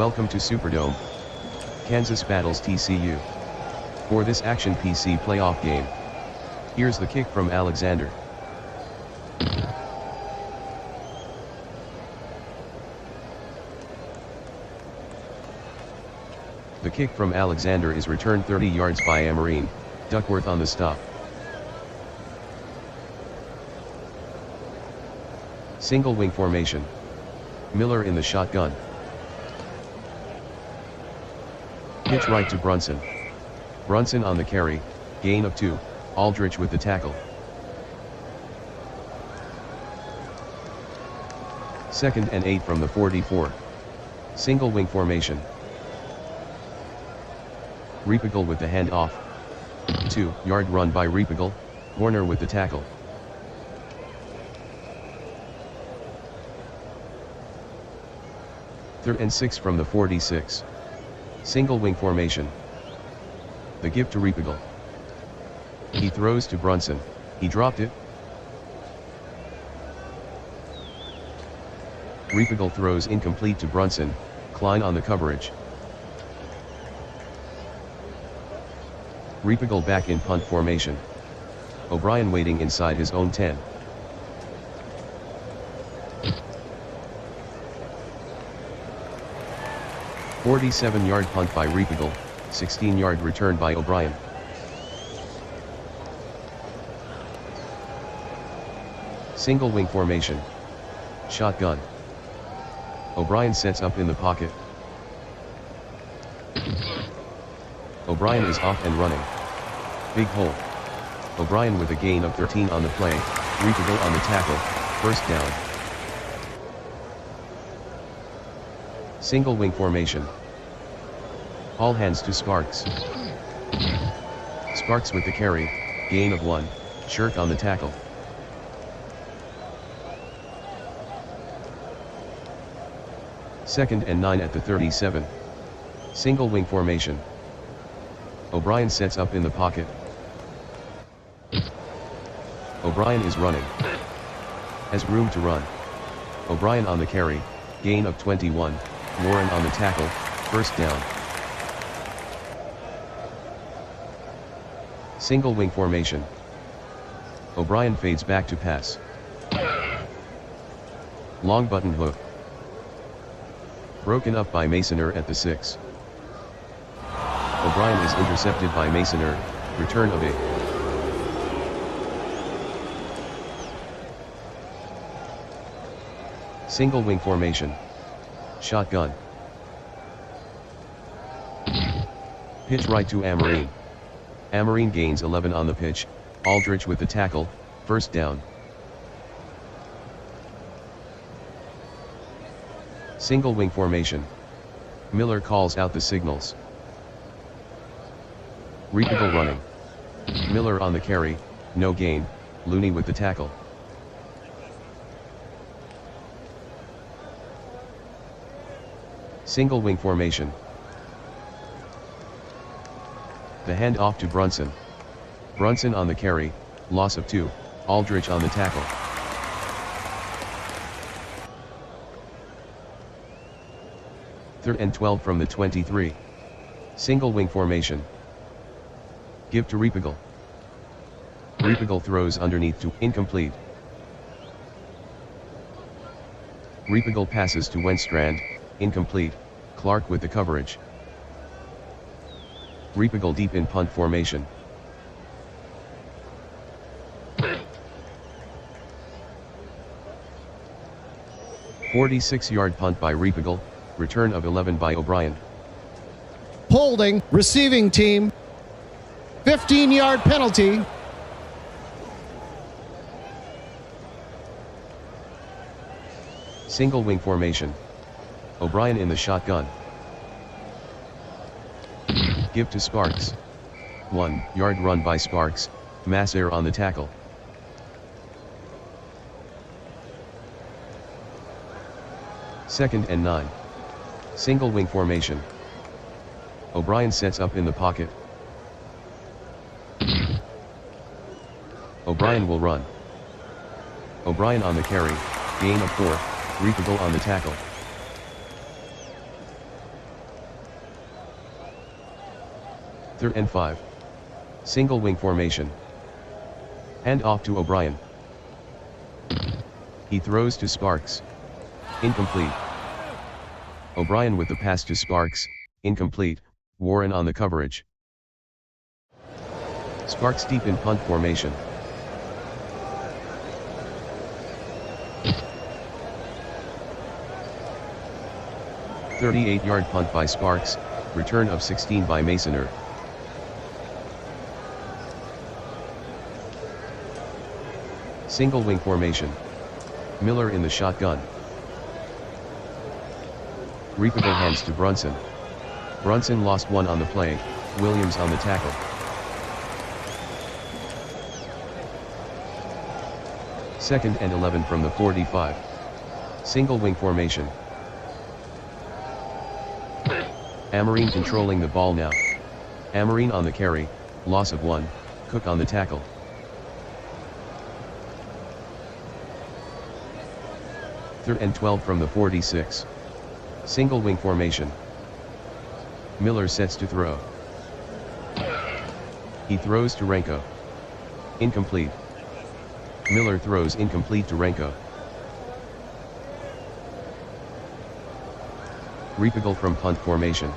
Welcome to Superdome. Kansas battles TCU. For this Action PC playoff game. Here's the kick from Alexander. The kick from Alexander is returned 30 yards by Amarine. Duckworth on the stop. Single wing formation. Miller in the shotgun. Pitch right to Brunson. Brunson on the carry, gain of 2, Aldrich with the tackle. Second and 8 from the 44. Single wing formation. Repigal with the handoff. 2-yard run by Repigal, Warner with the tackle. Third and 6 from the 46. Single wing formation. The give to Repigal. He throws to Brunson, he dropped it. Repigal throws incomplete to Brunson, Klein on the coverage. Repigal back in punt formation. O'Brien waiting inside his own 10. "47-yard punt by Repigal, 16-yard return by O'Brien. Single wing formation. Shotgun. O'Brien sets up in the pocket. O'Brien is off and running. Big hole. O'Brien with a gain of 13 on the play, Repigal on the tackle, first down. Single wing formation. All hands to Sparks. Sparks with the carry, gain of 1, Shirk on the tackle. Second and 9 at the 37. Single wing formation. O'Brien sets up in the pocket. O'Brien is running. Has room to run. O'Brien on the carry, gain of 21, Warren on the tackle, first down. Single wing formation. O'Brien fades back to pass. Long button hook. Broken up by Masoner at the 6. O'Brien is intercepted by Masoner, return of 8. Single wing formation. Shotgun. Pitch right to Amarine. Amarine gains 11 on the pitch, Aldrich with the tackle, first down. Single wing formation. Miller calls out the signals. Repigal running. Miller on the carry, no gain, Looney with the tackle. Single wing formation. The hand off to Brunson. Brunson on the carry, loss of 2, Aldrich on the tackle. Third and 12 from the 23. Single wing formation. Give to Repigal. Repigal throws underneath to incomplete. Repigal passes to Wenstrand, incomplete, Clark with the coverage. Repigal deep in punt formation. "46-yard punt by Repigal, return of 11 by O'Brien. Holding, receiving team. 15-yard penalty. Single wing formation. O'Brien in the shotgun. Give to Sparks. 1-yard run by Sparks, Massair on the tackle. Second and 9. Single wing formation. O'Brien sets up in the pocket. O'Brien will run. O'Brien on the carry, gain of 4, Repigal on the tackle. 3rd and 5. Single wing formation. Hand off to O'Brien. He throws to Sparks. Incomplete. O'Brien with the pass to Sparks, incomplete, Warren on the coverage. Sparks deep in punt formation. "38-yard punt by Sparks, return of 16 by Masoner. Single wing formation. Miller in the shotgun. Repeagle hands to Brunson. Brunson lost one on the play, Williams on the tackle. Second and 11 from the 45. Single wing formation. Amarine controlling the ball now. Amarine on the carry, loss of 1, Cook on the tackle. Third and 12 from the 46. Single wing formation. Miller sets to throw. He throws to Renko. Incomplete. Miller throws incomplete to Renko. Repeagle from punt formation.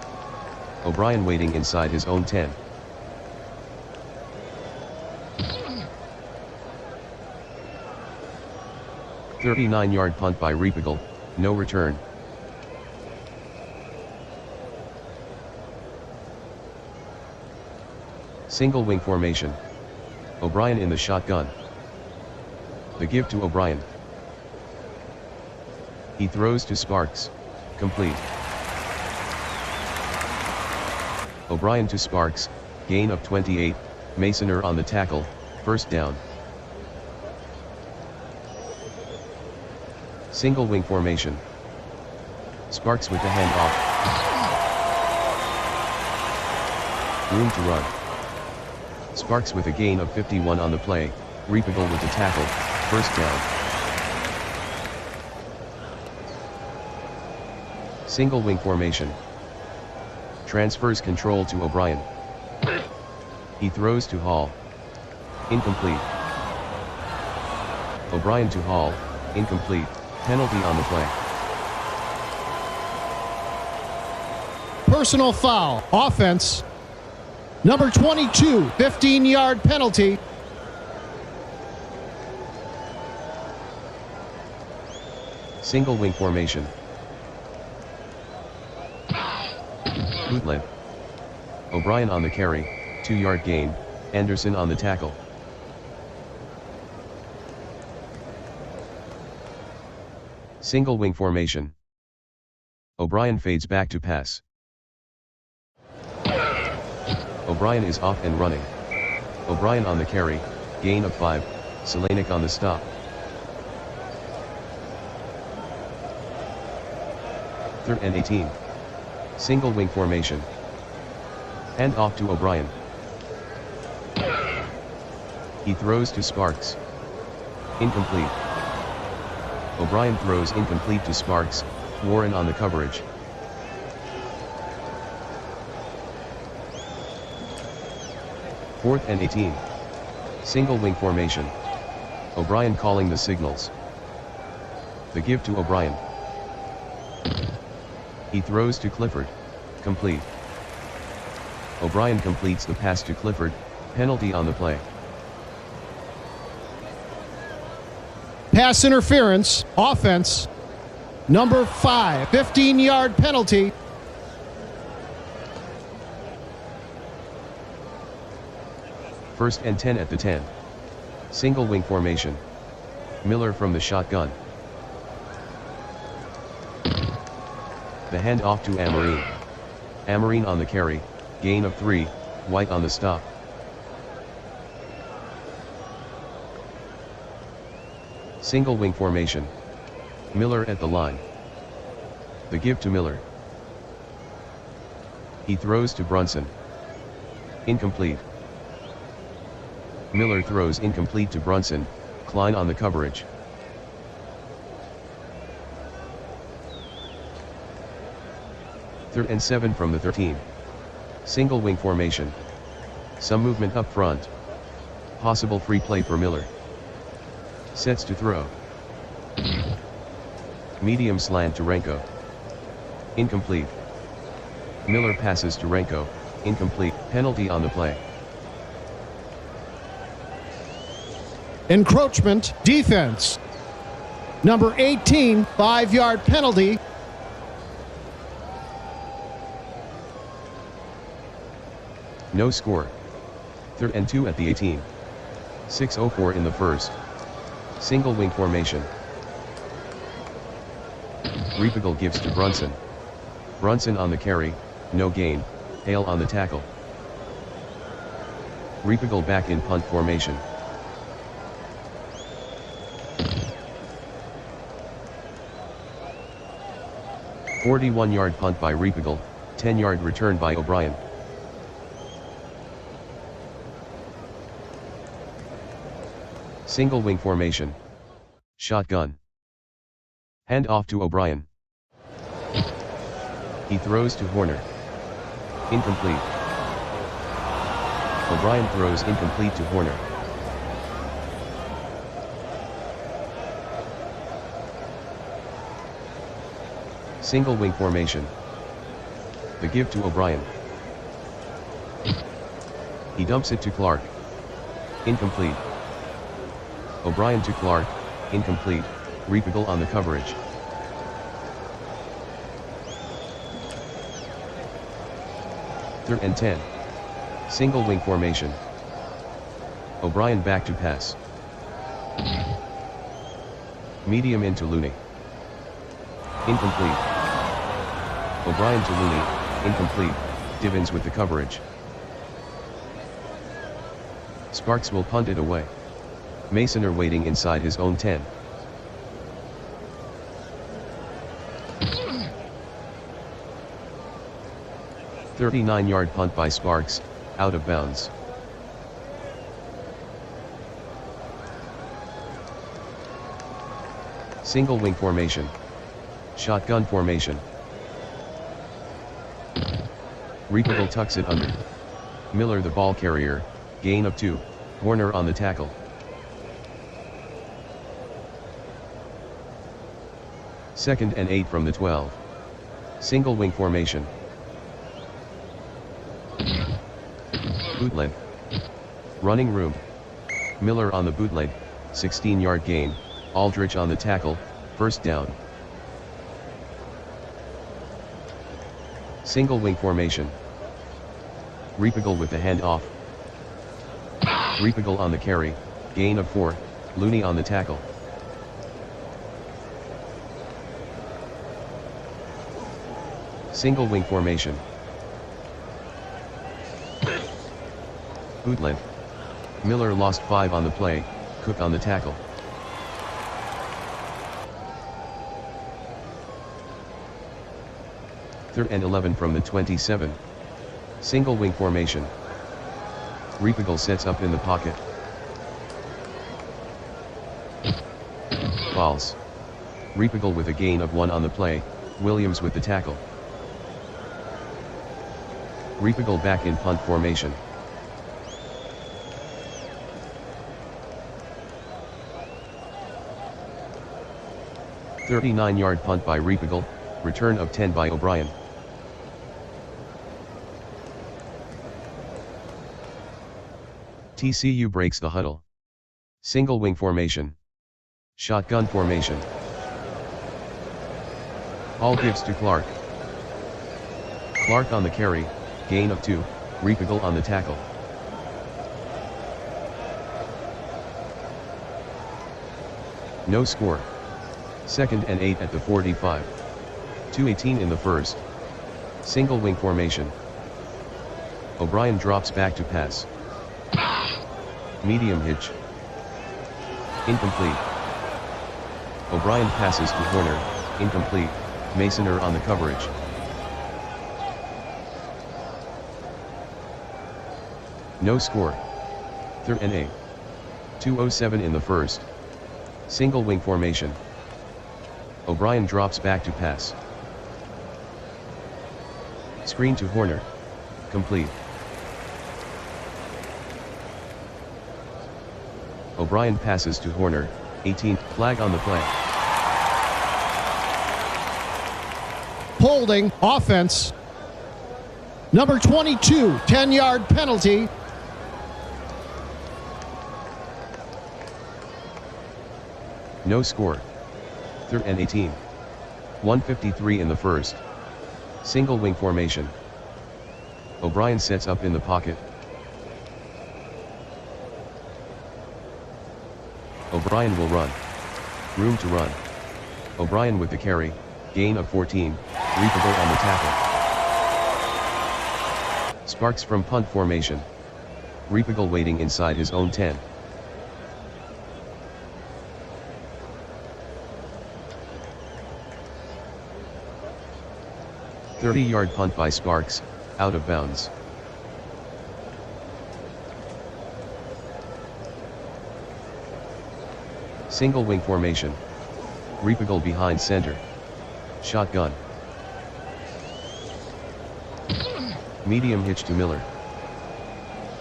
O'Brien waiting inside his own 10. "39-yard punt by Repeagle, no return. Single wing formation. O'Brien in the shotgun. The give to O'Brien. He throws to Sparks. Complete. O'Brien to Sparks, gain of 28, Masoner on the tackle, first down. Single wing formation. Sparks with the handoff. Room to run. Sparks with a gain of 51 on the play, Repeagle with the tackle, first down. Single wing formation. Transfers control to O'Brien. He throws to Hall. Incomplete. O'Brien to Hall, incomplete, penalty on the play. Personal foul, offense. Number 22, 15-yard penalty. Single wing formation. Bootleg. O'Brien on the carry, 2-yard gain, Anderson on the tackle. Single wing formation. O'Brien fades back to pass. O'Brien is off and running. O'Brien on the carry, gain of 5, Selanik on the stop. Third and 18. Single wing formation. Hand off to O'Brien. He throws to Sparks. Incomplete. O'Brien throws incomplete to Sparks, Warren on the coverage. Fourth and 18. Single wing formation. O'Brien calling the signals. The give to O'Brien. He throws to Clifford. Complete. O'Brien completes the pass to Clifford, penalty on the play. Pass interference, offense. Number 5, 15-yard penalty. First and 10 at the 10. Single wing formation. Miller from the shotgun. The hand off to Amarine. Amarine on the carry, gain of 3, White on the stop. Single wing formation. Miller at the line. The give to Miller. He throws to Brunson. Incomplete. Miller throws incomplete to Brunson, Klein on the coverage. Third and 7 from the 13. Single wing formation. Some movement up front. Possible free play for Miller. Sets to throw. Medium slant to Renko. Incomplete. Miller passes to Renko. Incomplete. Penalty on the play. Encroachment, defense. Number 18, 5-yard penalty. No score. 3rd and 2 at the 18. 6:04 in the first. Single wing formation. Repigal gives to Brunson. Brunson on the carry, no gain. Hale on the tackle. Repigal back in punt formation. A 41-yard punt by Repigal, 10-yard return by O'Brien. Single wing formation. Shotgun. Hand off to O'Brien. He throws to Horner. Incomplete. O'Brien throws incomplete to Horner. Single wing formation. The give to O'Brien. He dumps it to Clark. Incomplete. O'Brien to Clark, incomplete. Repigal on the coverage. Third and 10. Single wing formation. O'Brien back to pass. Medium into Looney. Incomplete. O'Brien to Looney, incomplete. Divins with the coverage. Sparks will punt it away. Masoner waiting inside his own 10. A 39-yard punt by Sparks, out of bounds. Single wing formation. Shotgun formation. Repigal tucks it under. Miller the ball carrier, gain of 2, Horner on the tackle. Second and 8 from the 12. Single wing formation. Bootleg. Running room. Miller on the bootleg, 16-yard gain, Aldrich on the tackle, first down. Single wing formation. Repigal with the hand off. Repigal on the carry, gain of 4, Looney on the tackle. Single wing formation. Bootleg. Miller lost 5 on the play, Cook on the tackle. Third and 11 from the 27. Single wing formation. Repigal sets up in the pocket. False. Repigal with a gain of 1 on the play, Williams with the tackle. Repigal back in punt formation. A 39-yard punt by Repigal, return of 10 by O'Brien. TCU breaks the huddle. Single wing formation. Shotgun formation. All gives to Clark. Clark on the carry, gain of 2, Repigal on the tackle. No score. Second and 8 at the 45. 2:18 in the first. Single wing formation. O'Brien drops back to pass. Medium hitch. Incomplete. O'Brien passes to Horner, incomplete. Masoner on the coverage. No score. Third and 8. 2:07 in the first. Single wing formation. O'Brien drops back to pass. Screen to Horner. Complete. O'Brien passes to Horner, 18, flag on the play. Holding, offense. Number 22, 10-yard penalty. No score. 3rd and 18. 1:53 in the first. Single wing formation. O'Brien sets up in the pocket. O'Brien will run. Room to run. O'Brien with the carry, gain of 14, reapable on the tackle. Sparks from punt formation. Reapable waiting inside his own 10. "30-yard punt by Sparks, out of bounds. Single wing formation. Reapable behind center. Shotgun. Medium hitch to Miller.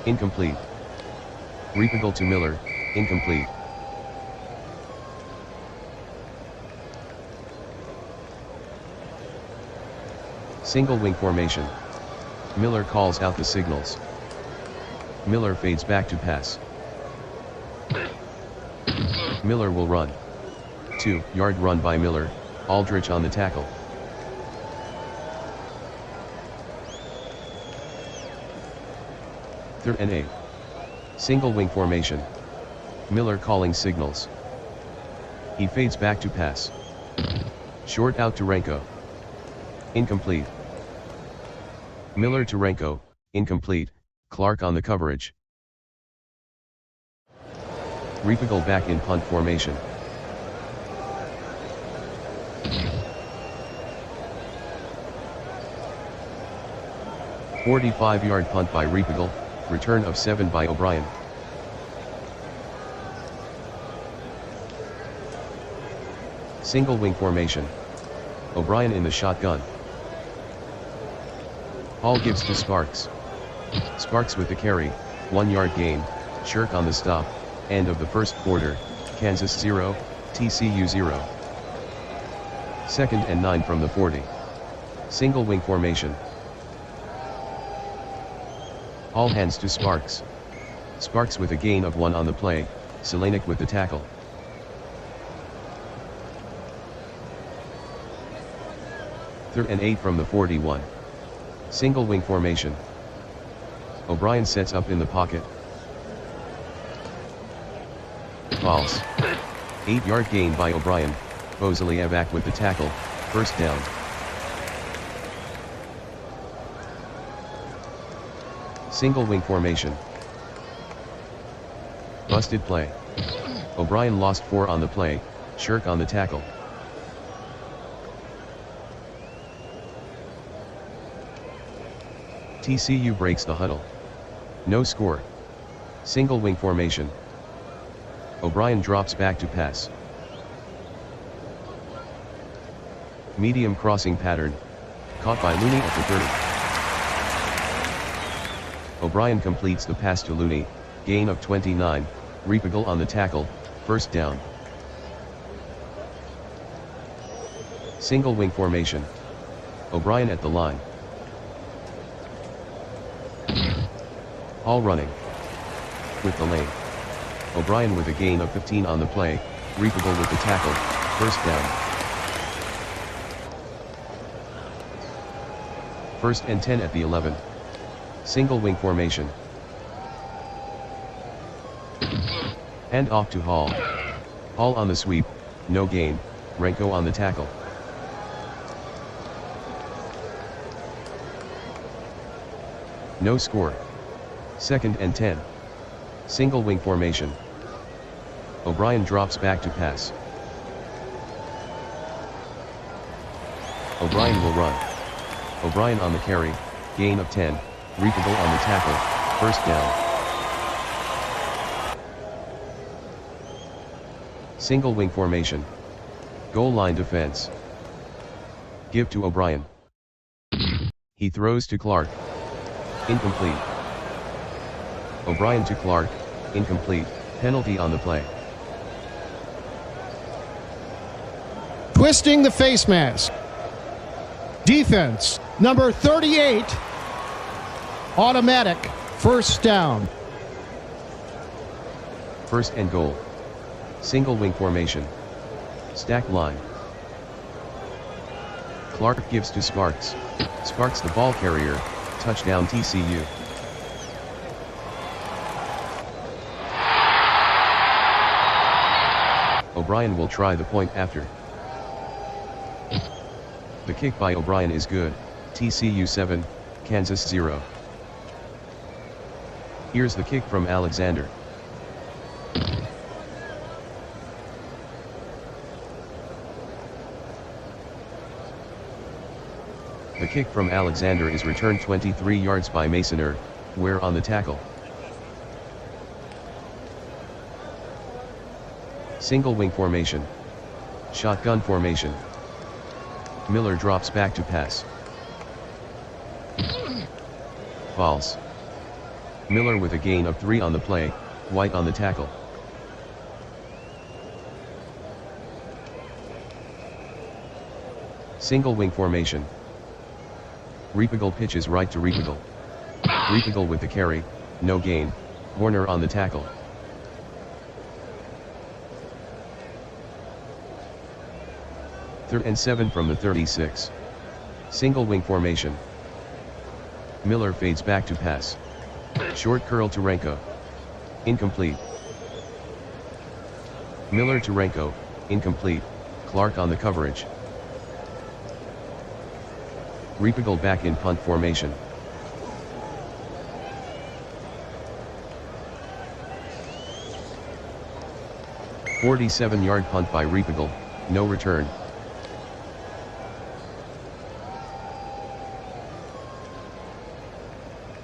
Incomplete. Reapable to Miller, incomplete. Single wing formation. Miller calls out the signals. Miller fades back to pass. Miller will run. 2-yard run by Miller, Aldrich on the tackle. Third and 8. Single wing formation. Miller calling signals. He fades back to pass. Short out to Renko. Incomplete. Miller to Renko, incomplete, Clark on the coverage. Reapable back in punt formation. "45-yard punt by Reapable, return of 7 by O'Brien. Single wing formation. O'Brien in the shotgun. Hall gives to Sparks. Sparks with the carry, 1-yard gain, Shirk on the stop, end of the first quarter, Kansas 0, TCU 0. 2nd and 9 from the 40. Single wing formation. Hall hands to Sparks. Sparks with a gain of 1 on the play, Selanik with the tackle. Third and 8 from the 41. Single wing formation. O'Brien sets up in the pocket. False. 8-yard gain by O'Brien, Bozelievak with the tackle, first down. Single wing formation. Busted play. O'Brien lost 4 on the play, Shirk on the tackle. TCU breaks the huddle. No score. Single wing formation. O'Brien drops back to pass. Medium crossing pattern, caught by Looney at the 30. O'Brien completes the pass to Looney, gain of 29, Reapable on the tackle, first down. Single wing formation. O'Brien at the line. Hall running. With the lane. O'Brien with a gain of 15 on the play, Reapable with the tackle, first down. 1st and 10 at the 11. Single wing formation. Hand off to Hall. Hall on the sweep, no gain, Renko on the tackle. No score. 2nd and 10. Single wing formation. O'Brien drops back to pass. O'Brien will run. O'Brien on the carry, gain of 10, Reapable on the tackle, first down. Single wing formation. Goal line defense. Give to O'Brien. He throws to Clark. Incomplete. O'Brien to Clark, incomplete, Penalty on the play. Twisting the face mask. Defense, number 38. Automatic, first down. First and goal. Single wing formation. Stack line. Clark gives to Sparks. Sparks the ball carrier. Touchdown TCU. O'Brien will try the point after. The kick by O'Brien is good. TCU 7, Kansas 0. Here's the kick from Alexander. The kick from Alexander is returned 23 yards by Masoner, where on the tackle. Single wing formation. Shotgun formation. Miller drops back to pass. False. Miller with a gain of 3 on the play, White on the tackle. Single wing formation. Repigal pitches right to Repigal. Repigal with the carry, no gain, Warner on the tackle. Third and 7 from the 36. Single wing formation. Miller fades back to pass. Short curl to Renko. Incomplete. Miller to Renko, incomplete, Clark on the coverage. Repigal back in punt formation. A 47-yard punt by Repigal, no return.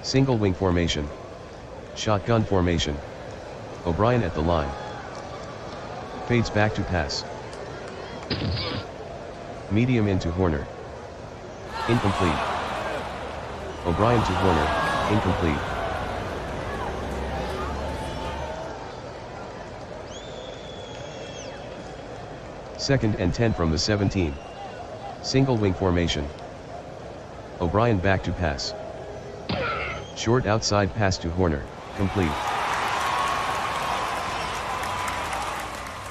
Single wing formation. Shotgun formation. O'Brien at the line. Fades back to pass. Medium into Horner. Incomplete. O'Brien to Horner, incomplete. Second and 10 from the 17. Single wing formation. O'Brien back to pass. Short outside pass to Horner, complete.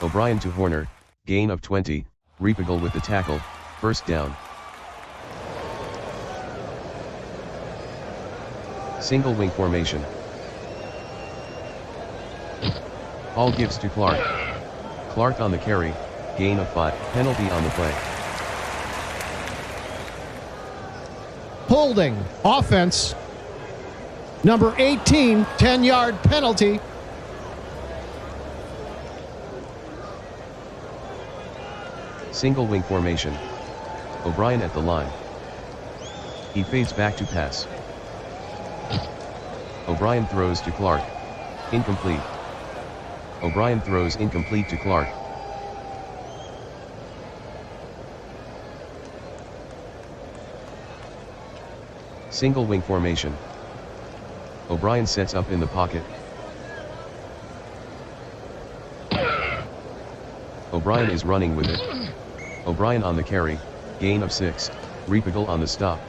O'Brien to Horner, gain of 20, Repigal with the tackle, first down. Single wing formation. Hall gives to Clark. Clark on the carry, gain of 5, penalty on the play. Holding, offense. Number 18, 10-yard penalty. Single wing formation. O'Brien at the line. He fades back to pass. O'Brien throws to Clark. Incomplete. O'Brien throws incomplete to Clark. Single wing formation. O'Brien sets up in the pocket. O'Brien is running with it. O'Brien on the carry, gain of 6, Repigal on the stop.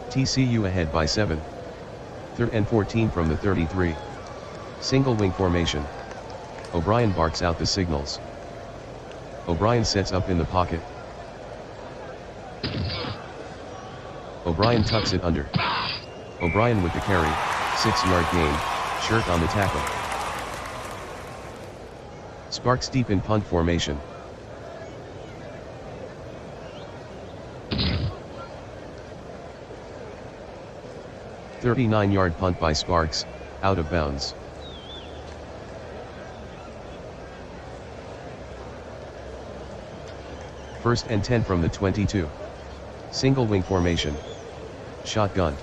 TCU ahead by 7. Third and 14 from the 33. Single wing formation. O'Brien barks out the signals. O'Brien sets up in the pocket. O'Brien tucks it under. O'Brien with the carry, 6-yard gain, Shirt on the tackle. Sparks deep in punt formation. A 39-yard punt by Sparks, out of bounds. First and 10 from the 22. Single wing formation. Shotgun.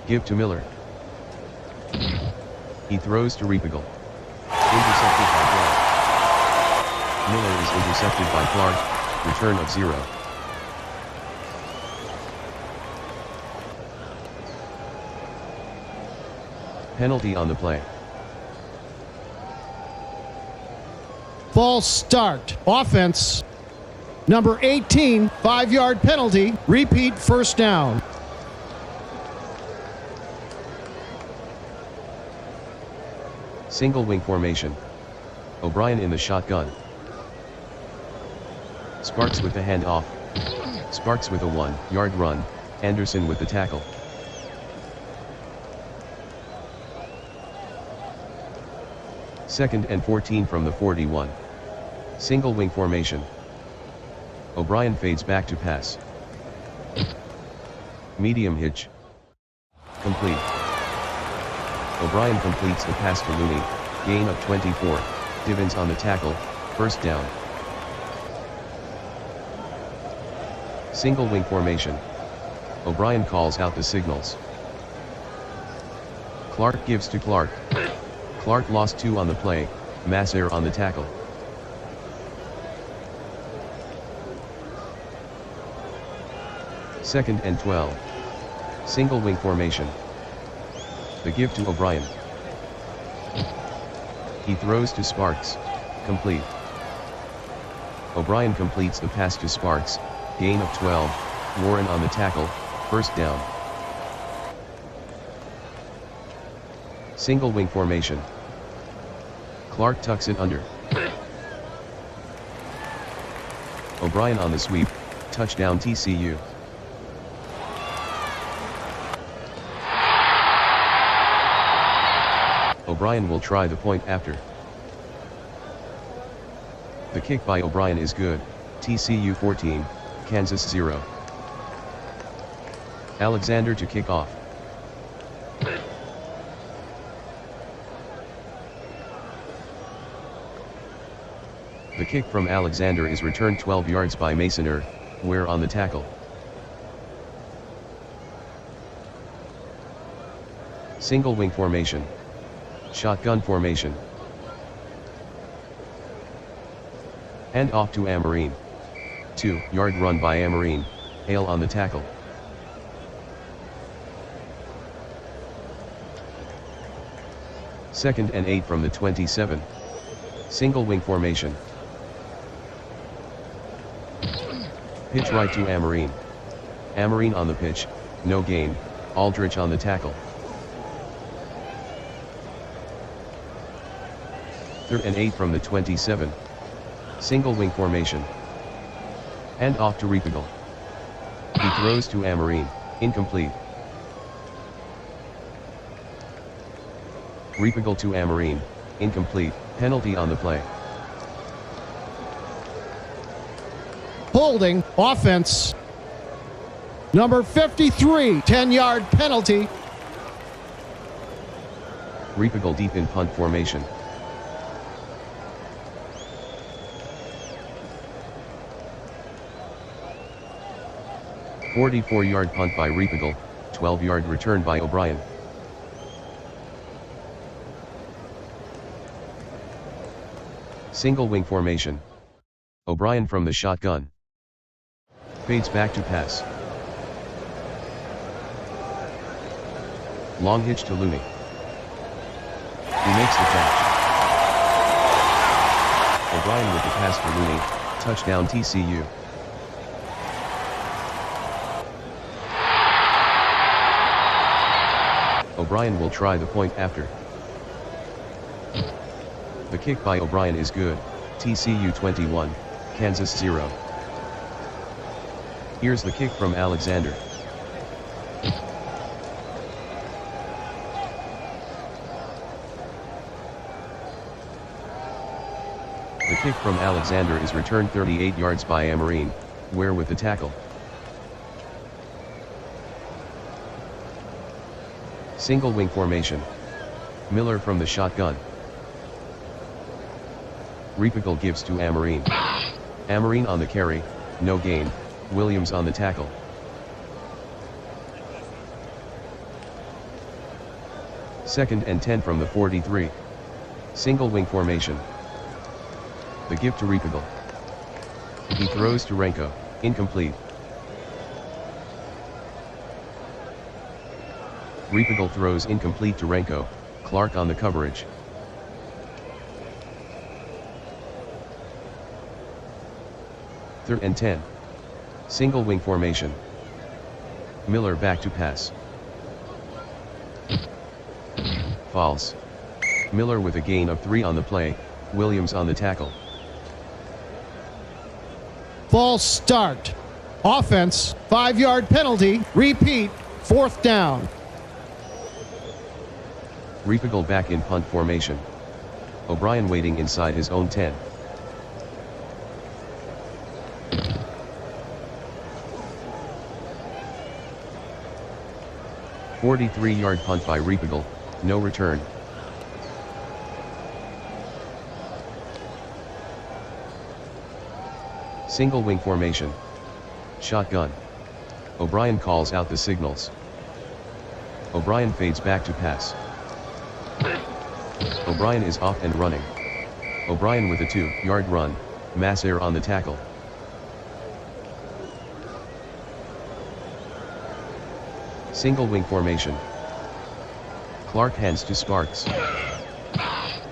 Give to Miller. He throws to Repigal. Intercepted by Clark. Miller is intercepted by Clark, return of 0. Penalty on the play. False start. Offense. Number 18, 5-yard penalty. Repeat first down. Single wing formation. O'Brien in the shotgun. Sparks with the handoff. Sparks with a 1-yard run. Anderson with the tackle. Second and 14 from the 41. Single wing formation. O'Brien fades back to pass. Medium hitch. Complete. O'Brien completes the pass to Looney. Gain of 24. Divins on the tackle. First down. Single wing formation. O'Brien calls out the signals. Clark gives to Clark. Clark lost 2 on the play. Masser on the tackle. Second and 12. Single wing formation. The give to O'Brien. He throws to Sparks. Complete. O'Brien completes the pass to Sparks. Gain of 12. Warren on the tackle. First down. Single wing formation. Clark tucks it under. O'Brien on the sweep. Touchdown TCU. O'Brien will try the point after. The kick by O'Brien is good. TCU 14, Kansas 0. Alexander to kick off. The kick from Alexander is returned 12 yards by Masoner, Ware on the tackle. Single wing formation. Shotgun formation. Hand off to Amarine. 2-yard run by Amarine. Hale on the tackle. Second and 8 from the 27. Single wing formation. Pitch right to Amarine. Amarine on the pitch, no gain. Aldrich on the tackle. Third and 8 from the 27. Single wing formation. Hand off to Repigal. He throws to Amarine, incomplete. Repigal to Amarine, incomplete, penalty on the play. Holding, offense. Number 53, 10-yard penalty. Repigal deep in punt formation. "44-yard punt by Repigal, 12-yard return by O'Brien. Single wing formation. O'Brien from the shotgun. Fades back to pass. Long hitch to Looney. He makes the catch. O'Brien with the pass to Looney, touchdown TCU. O'Brien will try the point after. The kick by O'Brien is good. TCU 21, Kansas 0. Here's the kick from Alexander. The kick from Alexander is returned 38 yards by Amarine, Ware with the tackle. Single wing formation. Miller from the shotgun. Repigal gives to Amarine. Amarine on the carry, no gain. Williams on the tackle. Second and 10 from the 43. Single wing formation. The give to Repigal. He throws to Renko, incomplete. Repigal throws incomplete to Renko, Clark on the coverage. Third and 10. Single wing formation. Miller back to pass. False. Miller with a gain of 3 on the play, Williams on the tackle. False start. Offense, 5-yard penalty. Repeat, 4th down. Repigal back in punt formation. O'Brien waiting inside his own 10. "43-yard punt by Repigal, no return. Single wing formation. Shotgun. O'Brien calls out the signals. O'Brien fades back to pass. O'Brien is off and running. O'Brien with a 2-yard run, Massair on the tackle. Single wing formation. Clark hands to Sparks.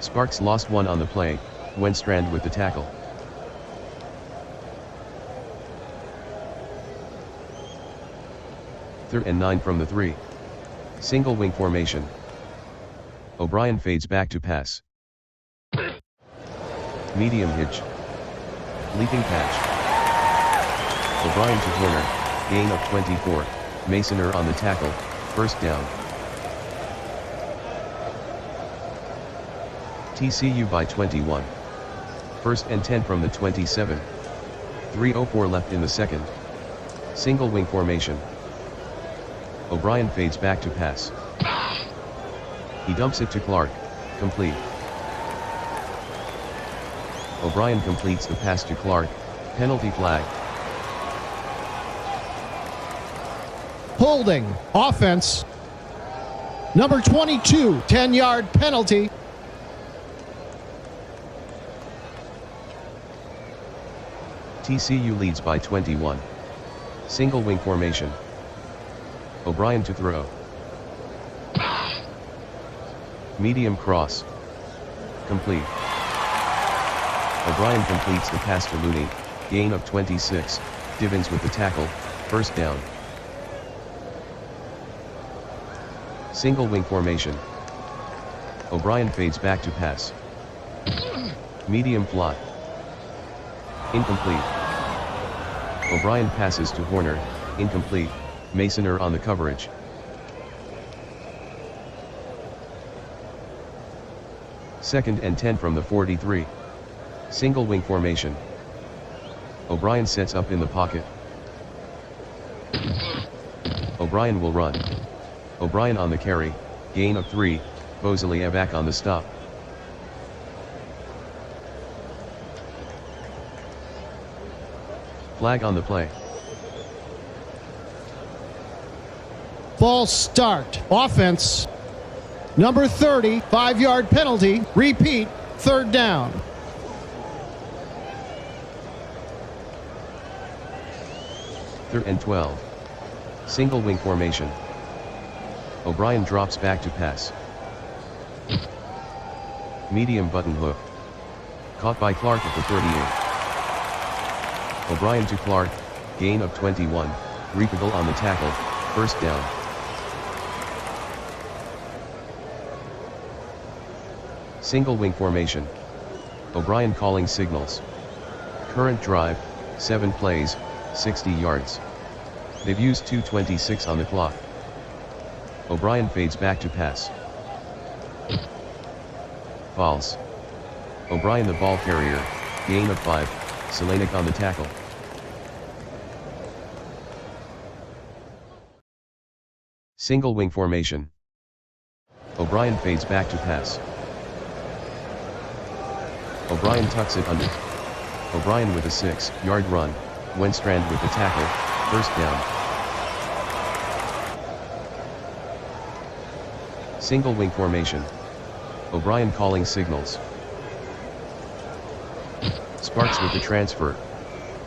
Sparks lost 1 on the play, Wenstrand with the tackle. Third and 9 from the 3. Single wing formation. O'Brien fades back to pass. Medium hitch. Leaping patch. O'Brien to corner, gain of 24, Masoner on the tackle, 1st down. TCU by 21. 1st and 10 from the 27. 3:04 left in the second. Single wing formation. O'Brien fades back to pass. He dumps it to Clark, complete. O'Brien completes the pass to Clark, penalty flag. Holding, offense. Number 22, 10-yard penalty. TCU leads by 21. Single wing formation. O'Brien to throw. Medium cross. Complete. O'Brien completes the pass to Looney, gain of 26, Divins with the tackle, 1st down. Single wing formation. O'Brien fades back to pass. Medium flat. Incomplete. O'Brien passes to Horner, incomplete, Masoner on the coverage. Second and 10 from the 43. Single wing formation. O'Brien sets up in the pocket. O'Brien will run. O'Brien on the carry, gain of 3, Boseliev back on the stop. Flag on the play. False start. Offense. Number 30, 5-yard penalty. Repeat, 3rd down. Third and 12. Single wing formation. O'Brien drops back to pass. Medium button hook. Caught by Clark at the 38. O'Brien to Clark, gain of 21, Repigal on the tackle, 1st down. Single wing formation. O'Brien calling signals. Current drive, 7 plays, 60 yards. They've used 2:26 on the clock. O'Brien fades back to pass. False. O'Brien the ball carrier, gain of 5, Selanik on the tackle. Single wing formation. O'Brien fades back to pass. O'Brien tucks it under. O'Brien with a 6-yard run, Wenstrand with the tackle, 1st down. Single wing formation. O'Brien calling signals. Sparks with the transfer.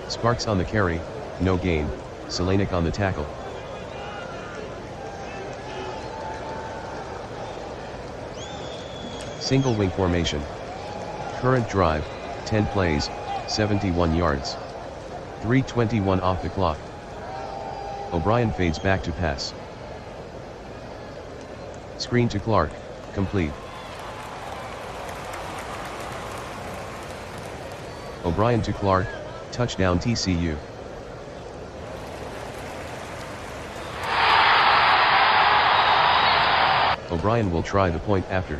Sparks on the carry, no gain, Selanik on the tackle. Single wing formation. Current drive, 10 plays, 71 yards. 3:21 off the clock. O'Brien fades back to pass. Screen to Clark, complete. O'Brien to Clark, touchdown TCU. O'Brien will try the point after.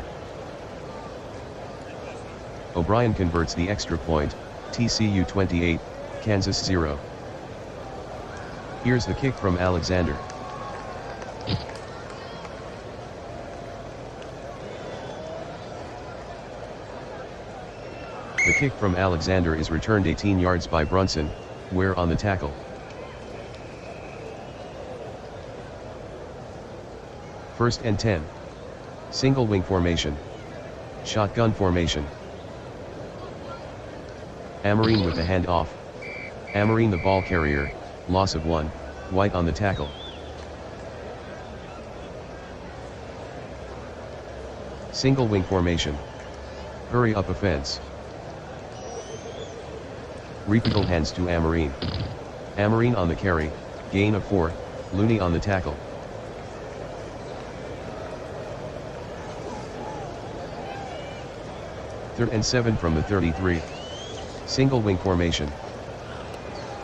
O'Brien converts the extra point, TCU 28, Kansas 0. Here's the kick from Alexander. The kick from Alexander is returned 18 yards by Brunson, where on the tackle. First and 10. Single wing formation. Shotgun formation. Amarine with the handoff. Amarine the ball carrier, loss of 1, White on the tackle. Single wing formation. Hurry up offense. Repical hands to Amarine. Amarine on the carry, gain of 4, Looney on the tackle. Third and 7 from the 33. Single wing formation.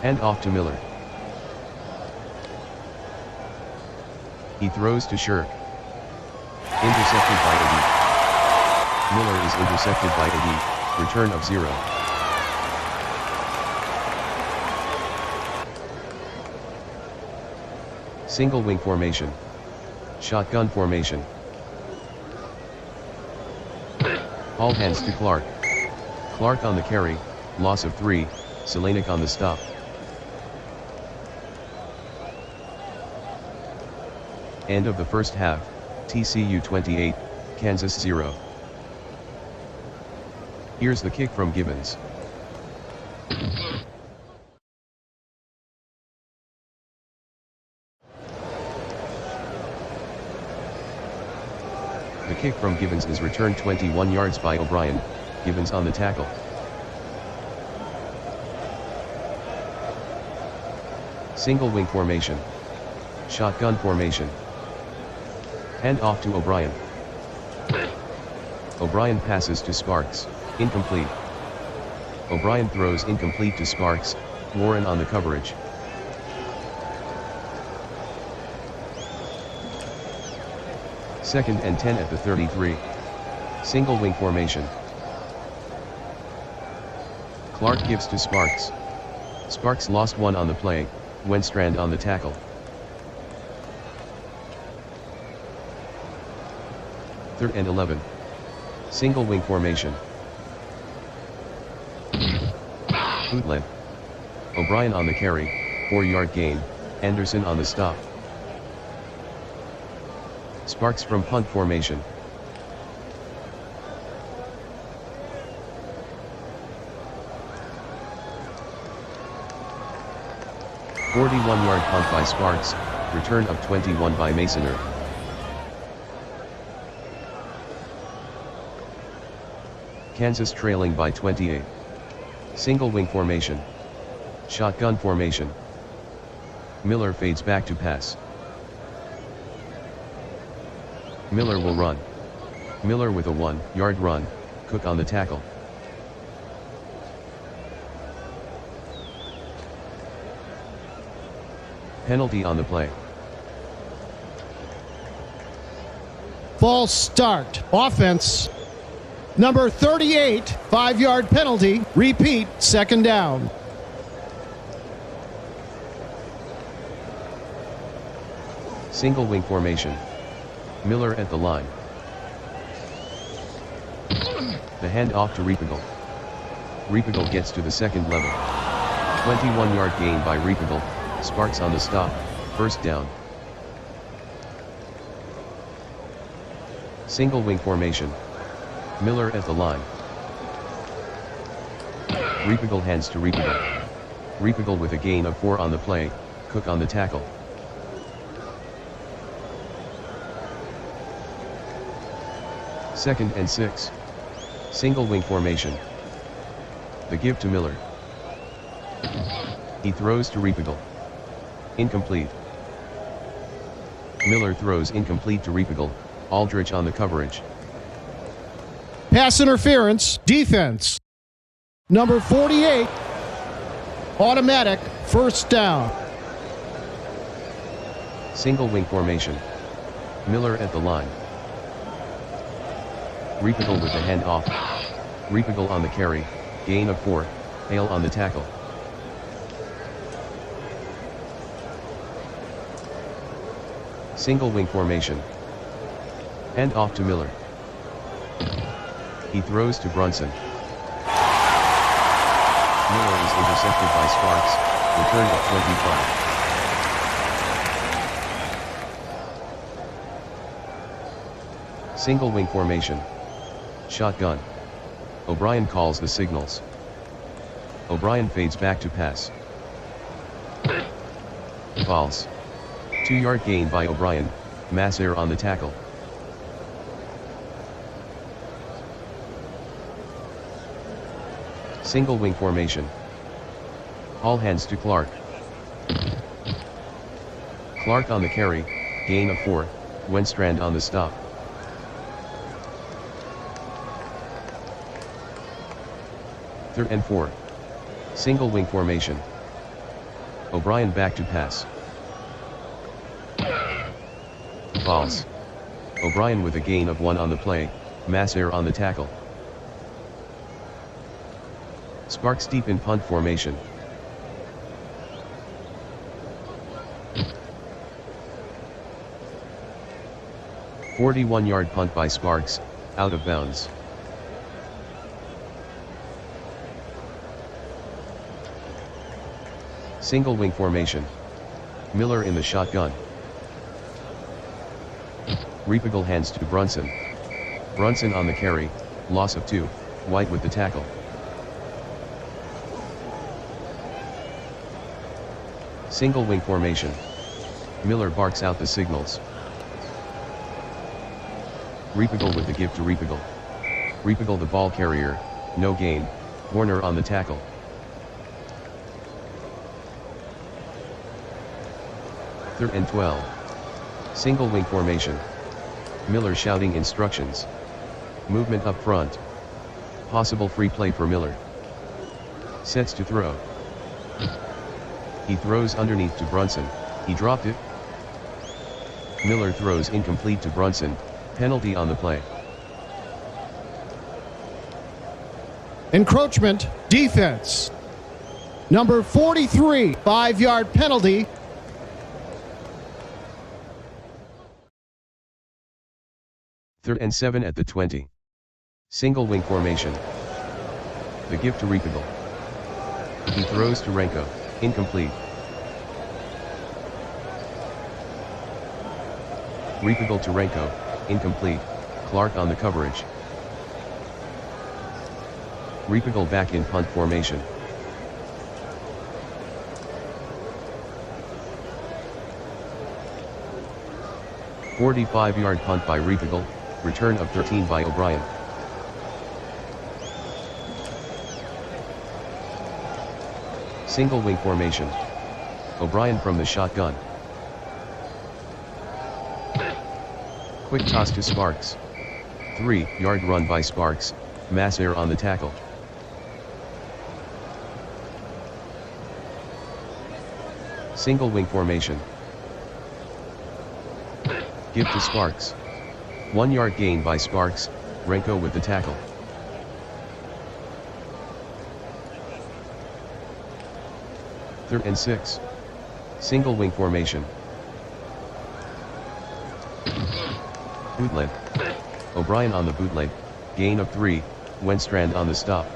Hand off to Miller. He throws to Shirk. Intercepted by Adi. Miller is intercepted by Adi, return of 0. Single wing formation. Shotgun formation. All hands to Clark. Clark on the carry, loss of 3, Selanik on the stop. End of the first half, TCU 28, Kansas 0. Here's the kick from Gibbons. The kick from Gibbons is returned 21 yards by O'Brien, Gibbons on the tackle. Single wing formation. Shotgun formation. Hand off to O'Brien. O'Brien passes to Sparks, incomplete. O'Brien throws incomplete to Sparks, Warren on the coverage. Second and 10 at the 33. Single wing formation. Clark gives to Sparks. Sparks lost 1 on the play, Wenstrand on the tackle. Third and 11. Single wing formation. Bootleg. O'Brien on the carry, 4-yard gain, Anderson on the stop. Sparks from punt formation. "41-yard punt by Sparks, return of 21 by Masoner. Kansas trailing by 28. Single wing formation. Shotgun formation. Miller fades back to pass. Miller will run. Miller with a 1-yard run, Cook on the tackle. Penalty on the play. False start. Offense. Number 38, 5-yard penalty. Repeat, second down. Single wing formation. Miller at the line. The handoff to Repigal. Repigal gets to the second level. 21-yard gain by Repigal, Sparks on the stop, first down. Single wing formation. Miller at the line. Repigal hands to Repigal. Repigal with a gain of 4 on the play, Cook on the tackle. Second and 6. Single wing formation. The give to Miller. He throws to Repigal. Incomplete. Miller throws incomplete to Repigal. Aldridge on the coverage. Pass interference, defense. Number 48, automatic, first down. Single wing formation. Miller at the line. Repigal with the handoff. Repigal on the carry, gain of 4, Hale on the tackle. Single wing formation. Hand off to Miller. He throws to Brunson. Miller is intercepted by Sparks, return of 25. Single wing formation. Shotgun. O'Brien calls the signals. O'Brien fades back to pass. False. 2-yard gain by O'Brien, Massair on the tackle. Single wing formation. All hands to Clark. Clark on the carry, gain of 4, Wenstrand on the stop. Third and 4. Single wing formation. O'Brien back to pass. False. O'Brien with a gain of 1 on the play, Massair on the tackle. Sparks deep in punt formation. A 41-yard punt by Sparks, out of bounds. Single wing formation. Miller in the shotgun. Repigal hands to Brunson. Brunson on the carry, loss of 2, White with the tackle. Single wing formation. Miller barks out the signals. Repigal with the give to Repigal. Repigal the ball carrier, no gain, Warner on the tackle. Third and 12. Single wing formation. Miller shouting instructions. Movement up front. Possible free play for Miller. Sets to throw. He throws underneath to Brunson, he dropped it. Miller throws incomplete to Brunson, penalty on the play. Encroachment, defense. Number 43, 5-yard penalty. Third and 7 at the 20. Single wing formation. The give to Repigal. He throws to Renko, incomplete. Repigal to Renko, incomplete, Clark on the coverage. Repigal back in punt formation. A 45-yard punt by Repigal, return of 13 by O'Brien. Single wing formation. O'Brien from the shotgun. Quick toss to Sparks. 3-yard run by Sparks, Massair on the tackle. Single wing formation. Give to Sparks. 1-yard gain by Sparks, Renko with the tackle. Third and 6. Single wing formation. Bootleg. O'Brien on the bootleg, gain of 3, Wenstrand on the stop.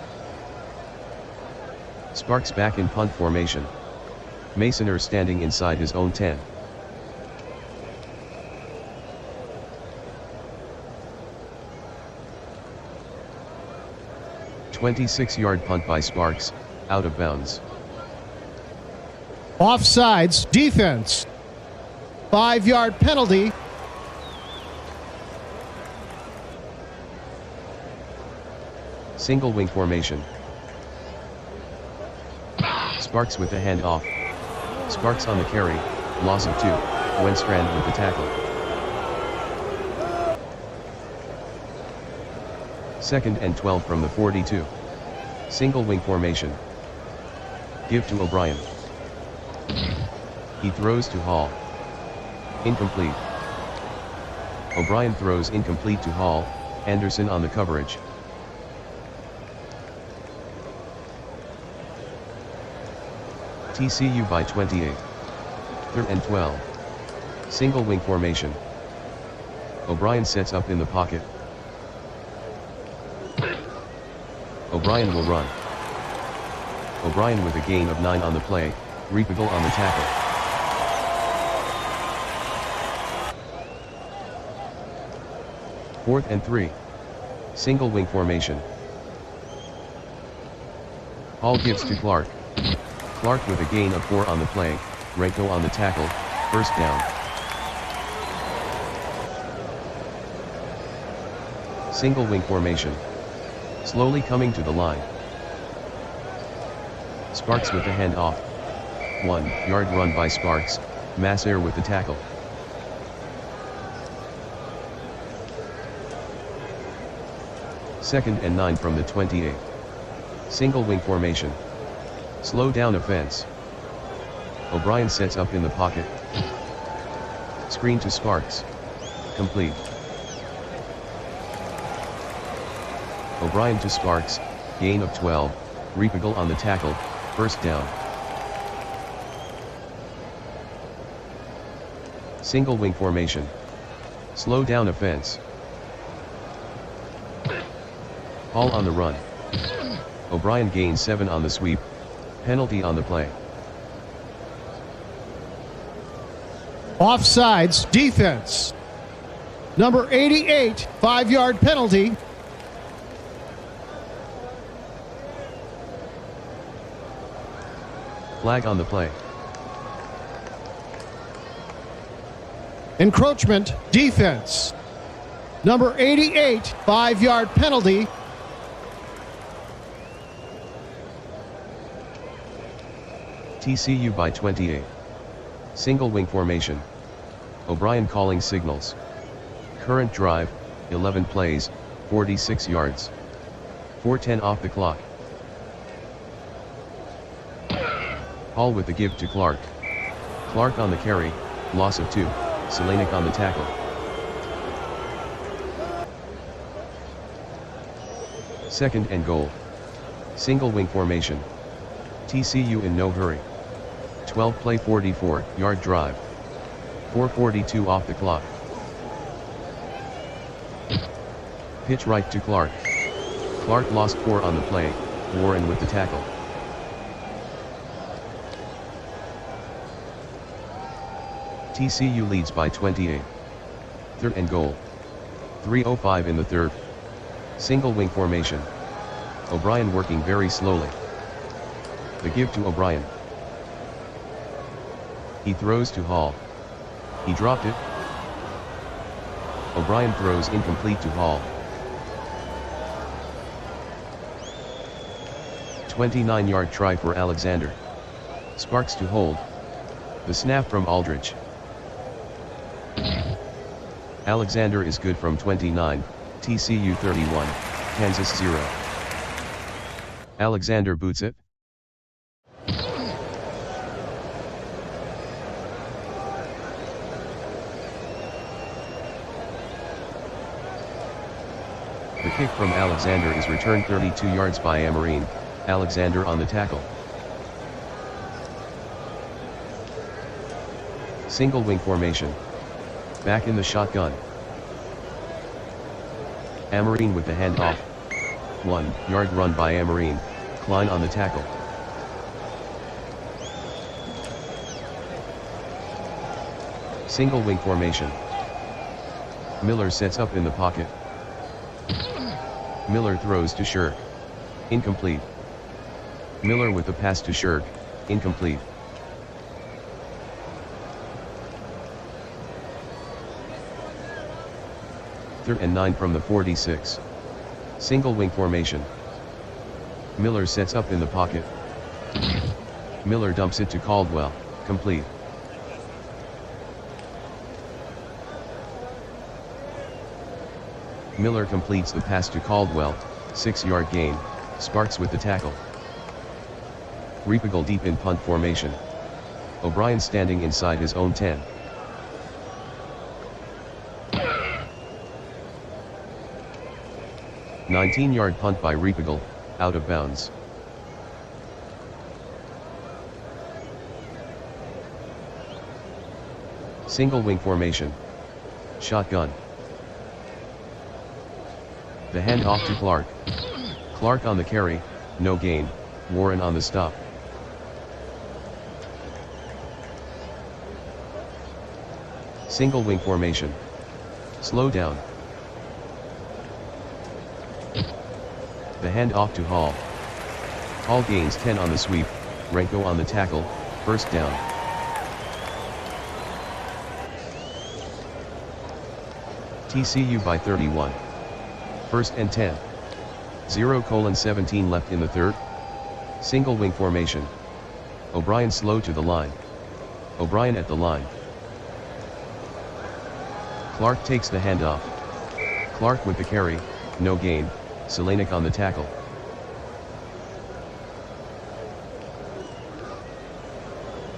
Sparks back in punt formation. Masoner standing inside his own 10. A 26-yard punt by Sparks, out of bounds. Offsides, defense. 5-yard penalty. Single wing formation. Sparks with the handoff. Sparks on the carry, loss of 2, Wenstrand with the tackle. Second and 12 from the 42. Single wing formation. Give to O'Brien. He throws to Hall. Incomplete. O'Brien throws incomplete to Hall, Anderson on the coverage. TCU by 28. Third and 12. Single wing formation. O'Brien sets up in the pocket. O'Brien will run. O'Brien with a gain of 9 on the play, Repigal on the tackle. Fourth and 3. Single wing formation. Hall gives to Clark. Clark with a gain of 4 on the play, Renko on the tackle, first down. Single wing formation. Slowly coming to the line. Sparks with the handoff. 1-yard run by Sparks, Massair with the tackle. Second and 9 from the 28. Single wing formation. Slow down offense. O'Brien sets up in the pocket. Screen to Sparks. Complete. O'Brien to Sparks, gain of 12, Repigal on the tackle, first down. Single wing formation. Slow down offense. Hall on the run. O'Brien gains 7 on the sweep. Penalty on the play. Offsides, defense. Number 88, 5-yard penalty. Flag on the play. Encroachment, defense. Number 88, 5-yard penalty. TCU by 28. Single wing formation. O'Brien calling signals. Current drive, 11 plays, 46 yards. 4:10 off the clock. Hall with the give to Clark. Clark on the carry, loss of 2, Selanik on the tackle. Second and goal. Single wing formation. TCU in no hurry. 12 play 44-yard drive. 4:42 off the clock. Pitch right to Clark. Clark lost 4 on the play, Warren with the tackle. TCU leads by 28. Third and goal. 3:05 in the third. Single wing formation. O'Brien working very slowly. The give to O'Brien. He throws to Hall. He dropped it. O'Brien throws incomplete to Hall. 29-yard try for Alexander. Sparks to hold. The snap from Aldridge. Alexander is good from 29, TCU 31, Kansas 0. Alexander boots it. The kick from Alexander is returned 32 yards by Amarine, Alexander on the tackle. Single wing formation. Back in the shotgun. Amarine with the handoff. 1-yard run by Amarine, Klein on the tackle. Single wing formation. Miller sets up in the pocket. Miller throws to Shirk. Incomplete. Miller with the pass to Shirk, incomplete. Third and 9 from the 46. Single wing formation. Miller sets up in the pocket. Miller dumps it to Caldwell, complete. Miller completes the pass to Caldwell, 6-yard gain, Sparks with the tackle. Repigal deep in punt formation. O'Brien standing inside his own 10. "19-yard punt by Repigal, out of bounds. Single wing formation. Shotgun. The handoff to Clark. Clark on the carry, no gain, Warren on the stop. Single wing formation. Slow down. The handoff to Hall. Hall gains 10 on the sweep, Renko on the tackle, first down. TCU by 31. First and 10. 0:17 left in the third. Single wing formation. O'Brien slow to the line. O'Brien at the line. Clark takes the handoff. Clark with the carry, no gain, Selanik on the tackle.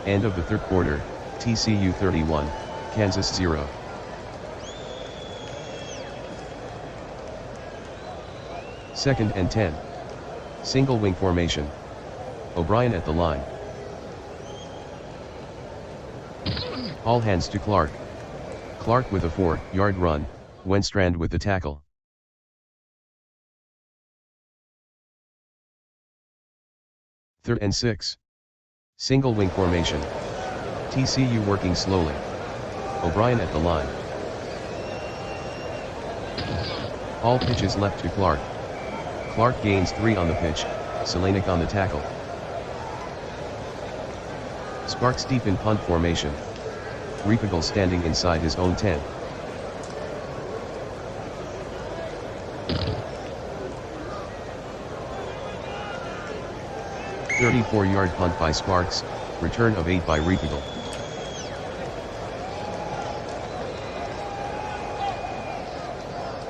End of the third quarter, TCU 31, Kansas 0. Second and 10. Single wing formation. O'Brien at the line. All hands to Clark. Clark with a 4-yard run, Wenstrand with the tackle. Third and 6. Single wing formation. TCU working slowly. O'Brien at the line. All pitches left to Clark. Clark gains 3 on the pitch, Selanik on the tackle. Sparks deep in punt formation. Repigal standing inside his own 10. "34-yard punt by Sparks, return of 8 by Repigal.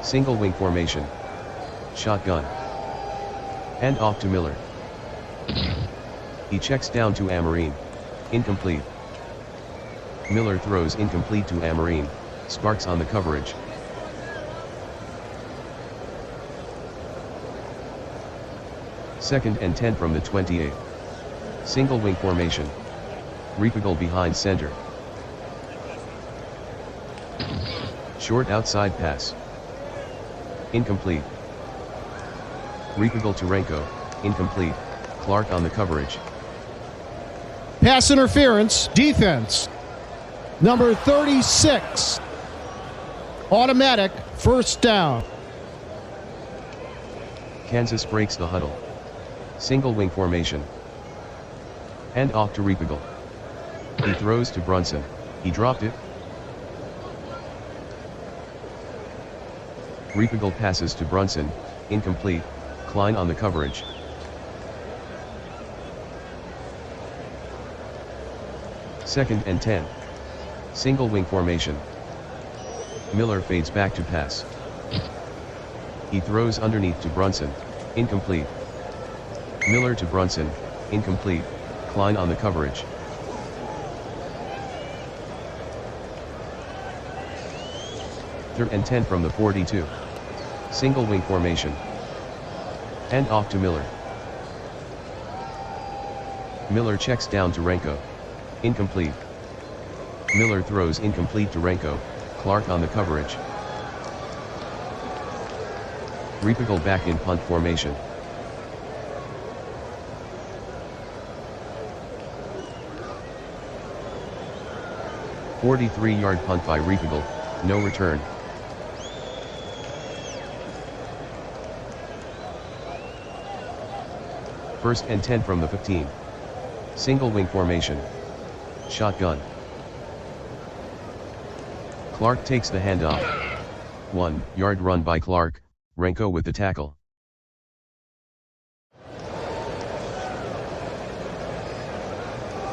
Single wing formation. Shotgun. Hand off to Miller. He checks down to Amarine. Incomplete. Miller throws incomplete to Amarine, Sparks on the coverage. Second and 10 from the 28. Single wing formation. Repigal behind center. Short outside pass. Incomplete. Repigal to Renko, incomplete, Clark on the coverage. Pass interference, defense. Number 36. Automatic, first down. Kansas breaks the huddle. Single wing formation. Hand off to Repigal. He throws to Brunson, he dropped it. Repigal passes to Brunson, incomplete, Klein on the coverage. Second and 10. Single wing formation. Miller fades back to pass. He throws underneath to Brunson, incomplete. Miller to Brunson, incomplete, Klein on the coverage. Third and 10 from the 42. Single wing formation. Hand off to Miller. Miller checks down to Renko. Incomplete. Miller throws incomplete to Renko, Clark on the coverage. Repigal back in punt formation. "43-yard punt by Repigal, no return. First and 10 from the 15. Single wing formation. Shotgun. Clark takes the handoff. 1-yard run by Clark, Renko with the tackle.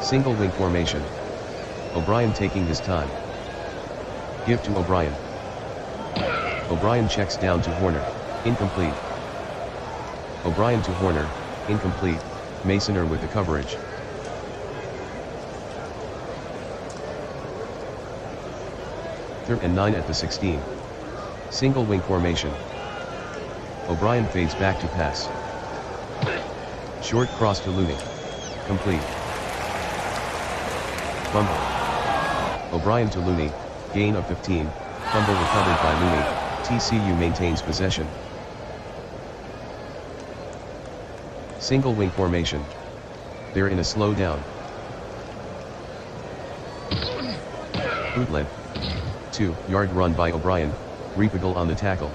Single wing formation. O'Brien taking his time. Give to O'Brien. O'Brien checks down to Horner. Incomplete. O'Brien to Horner. Incomplete. Masoner with the coverage. Third and 9 at the 16. Single wing formation. O'Brien fades back to pass. Short cross to Looney. Complete. Fumble. O'Brien to Looney. Gain of 15. Fumble recovered by Looney. TCU maintains possession. Single wing formation. They're in a slow down. Bootleg. 2-yard run by O'Brien. Repigal on the tackle.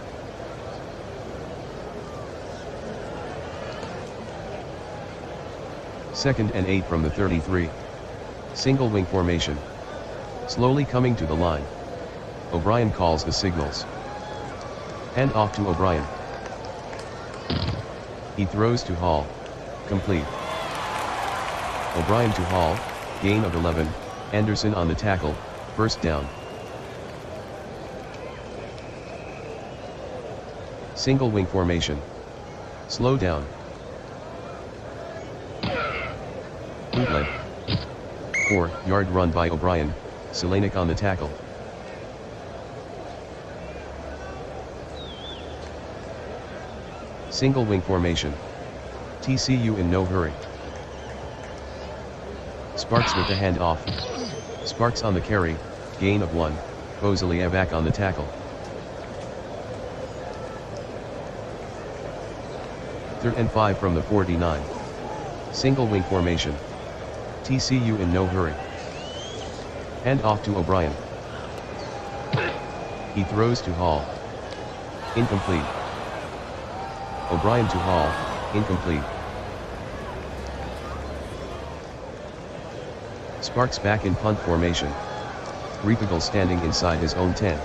Second and 8 from the 33. Single wing formation. Slowly coming to the line. O'Brien calls the signals. Hand off to O'Brien. He throws to Hall. Complete. O'Brien to Hall. Gain of 11. Anderson on the tackle. First down. Single wing formation. Slow down. Bootleg. 4-yard run by O'Brien. Selenic on the tackle. Single wing formation. TCU in no hurry. Sparks with the handoff. Sparks on the carry. Gain of 1. Bozelievak on the tackle. Third and 5 from the 49. Single wing formation. TCU in no hurry. Hand off to O'Brien. He throws to Hall. Incomplete. O'Brien to Hall. Incomplete. Sparks back in punt formation. Repigal standing inside his own 10.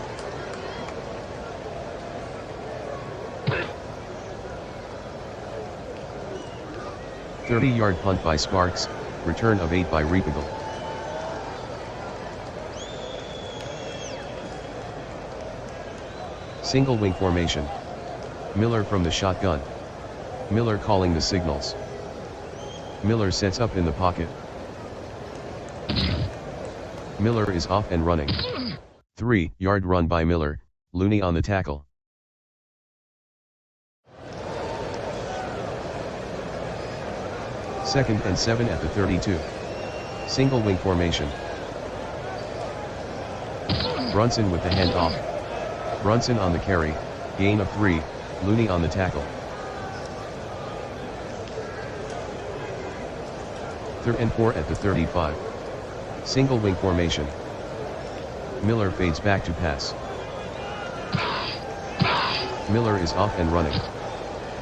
"30-yard punt by Sparks, return of 8 by Repigal. Single wing formation. Miller from the shotgun. Miller calling the signals. Miller sets up in the pocket. Miller is off and running. 3-yard run by Miller, Looney on the tackle. Second and 7 at the 32. Single wing formation. Brunson with the handoff. Brunson on the carry, gain of 3, Looney on the tackle. Third and 4 at the 35. Single wing formation. Miller fades back to pass. Miller is off and running.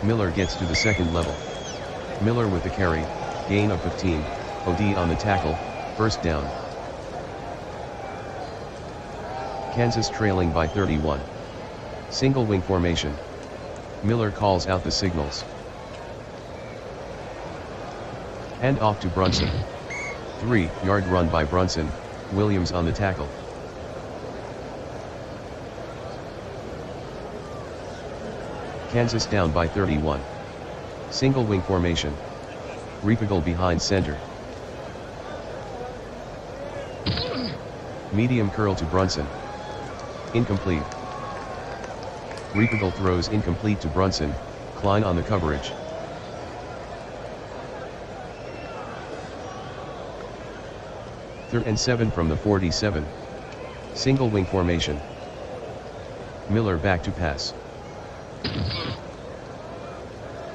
Miller gets to the second level. Miller with the carry, gain of 15, OD on the tackle, first down. Kansas trailing by 31. Single wing formation. Miller calls out the signals. Hand off to Brunson. 3-yard run by Brunson, Williams on the tackle. Kansas down by 31. Single wing formation. Repigal behind center. Medium curl to Brunson. Incomplete. Repigal throws incomplete to Brunson, Klein on the coverage. Third and 7 from the 47. Single wing formation. Miller back to pass.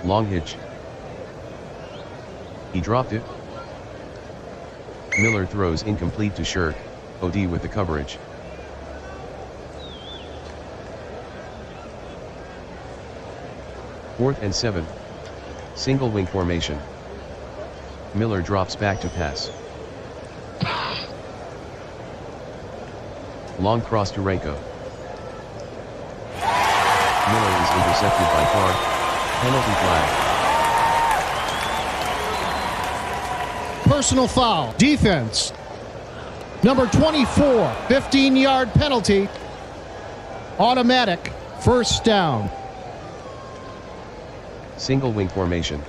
Long hitch. He dropped it. Miller throws incomplete to Shirk, OD with the coverage. Fourth and 7. Single wing formation. Miller drops back to pass. Long cross to Renko. Miller is intercepted by Clark. Penalty flag. personal foul. Defense. Number 24, 15-yard penalty. Automatic, first down. Single wing formation.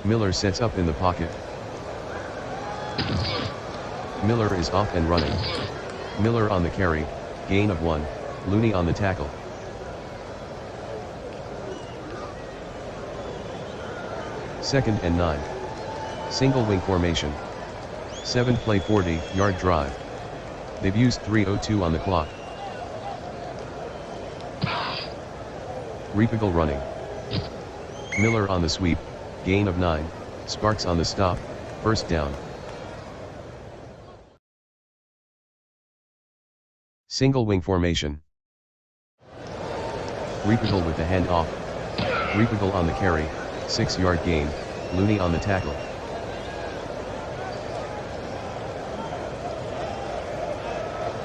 Miller sets up in the pocket. Miller is off and running. Miller on the carry, gain of 1, Looney on the tackle. Second and 9. Single wing formation. 7-play 40-yard drive. They've used 3:02 on the clock. Repigal running. Miller on the sweep, gain of 9, Sparks on the stop, first down. Single wing formation. Repigal with the handoff. Repigal on the carry, 6-yard gain, Looney on the tackle.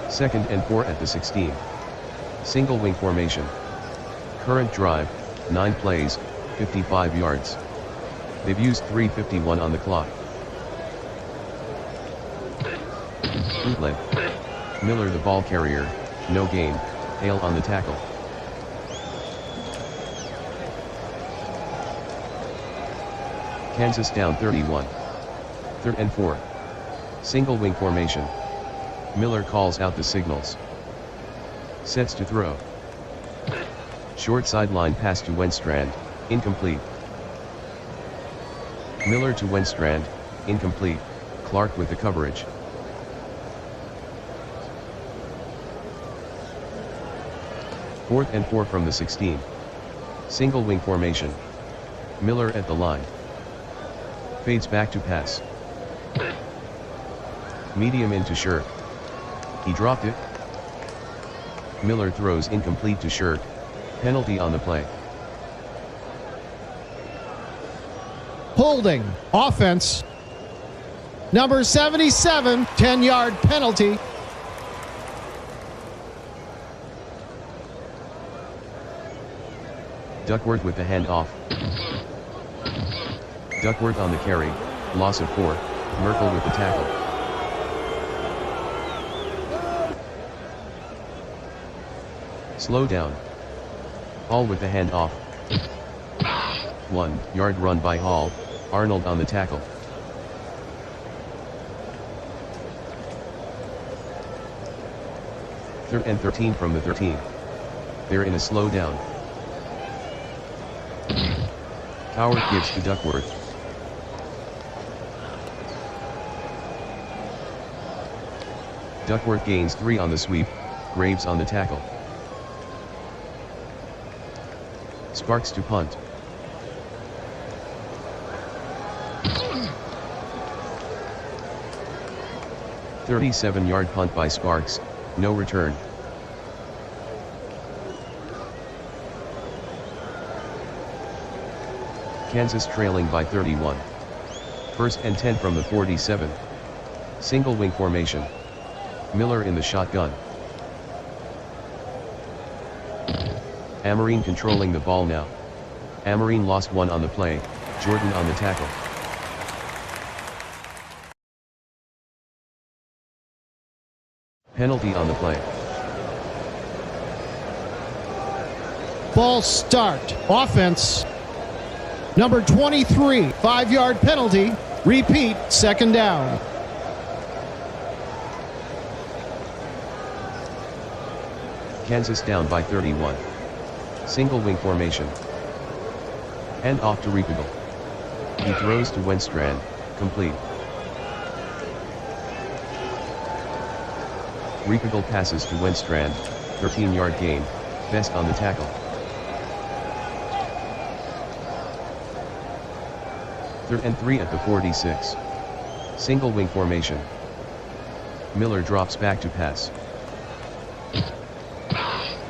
Second and 4 at the 16. Single wing formation. Current drive, 9 plays, 55 yards. They've used 3:51 on the clock. Bootleg. Miller the ball carrier, no gain, Hale on the tackle. Kansas down 31. Third and 4. Single wing formation. Miller calls out the signals. Sets to throw. Short sideline pass to Wenstrand, incomplete. Miller to Wenstrand, incomplete, Clark with the coverage. Fourth and 4 from the 16. Single wing formation. Miller at the line. Fades back to pass. Medium into Shirk. He dropped it. Miller throws incomplete to Shirk. Penalty on the play. Holding. Offense. Number 77, 10-yard penalty. Duckworth with the handoff. Duckworth on the carry, loss of 4, Merkel with the tackle. Slow down. Hall with the handoff. 1-yard run by Hall, Arnold on the tackle. Third and 13 from the 13. They're in a slow down. Coward gives to Duckworth. Duckworth gains 3 on the sweep, Graves on the tackle. Sparks to punt. "37-yard punt by Sparks, no return. Kansas trailing by 31. First and 10 from the 47. Single wing formation. Miller in the shotgun. Amarine controlling the ball now. Amarine lost 1 on the play, Jordan on the tackle. Penalty on the play. Ball start. Offense. Number 23, 5-yard penalty. Repeat, second down. Kansas down by 31. Single wing formation. Hand off to Repigal. He throws to Wenstrand, complete. Repigal passes to Wenstrand, 13-yard gain, Best on the tackle. Third and 3 at the 46. Single wing formation. Miller drops back to pass.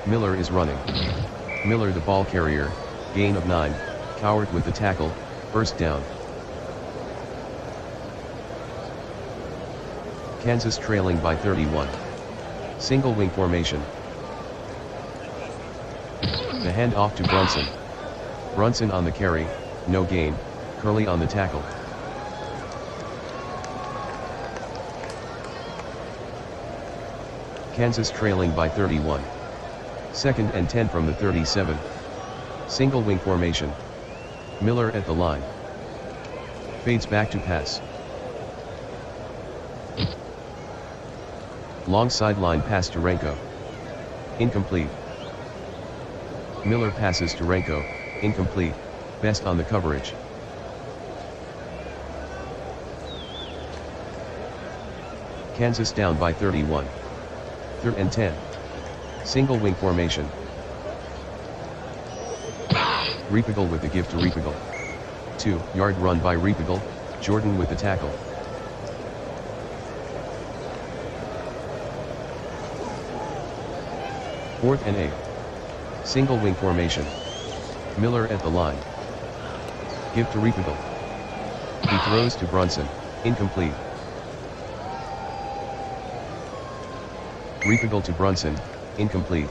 Miller is running. Miller the ball carrier, gain of 9, Coward with the tackle, first down. Kansas trailing by 31. Single wing formation. The handoff to Brunson. Brunson on the carry, no gain, Curley on the tackle. Kansas trailing by 31. Second and 10 from the 37. Single wing formation. Miller at the line. Fades back to pass. Long sideline pass to Renko. Incomplete. Miller passes to Renko, incomplete, best on the coverage. Kansas down by 31. Third and 10. Single wing formation. Repigal with the give to Repigal. 2-yard run by Repigal, Jordan with the tackle. Fourth and 8. Single wing formation. Miller at the line. Give to Repigal. He throws to Brunson, incomplete. Repigal to Brunson, incomplete.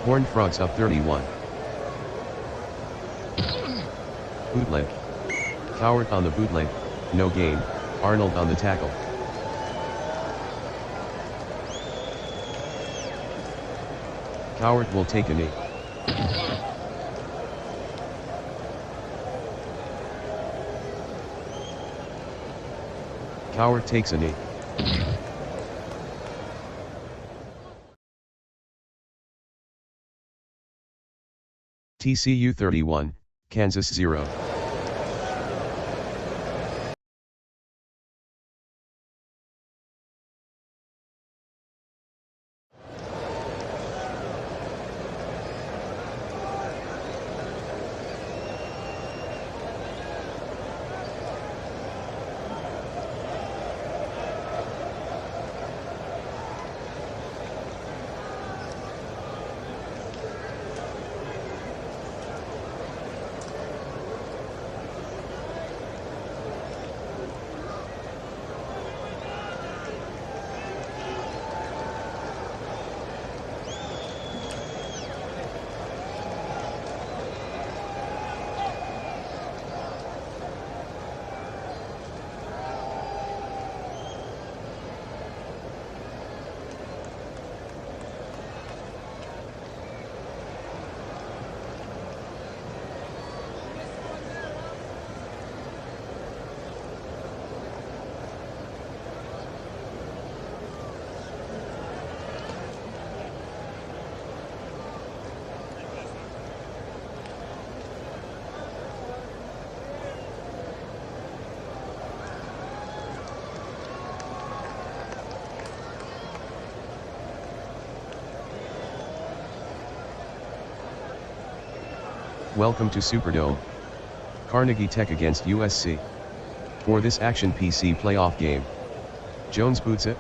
Horned Frogs up 31. Bootleg. Coward on the bootleg, no gain, Arnold on the tackle. Coward will take a knee. Coward takes a knee. TCU 31, Kansas 0. Welcome to Superdome. Carnegie Tech against USC. For this Action PC playoff game. Jones boots it.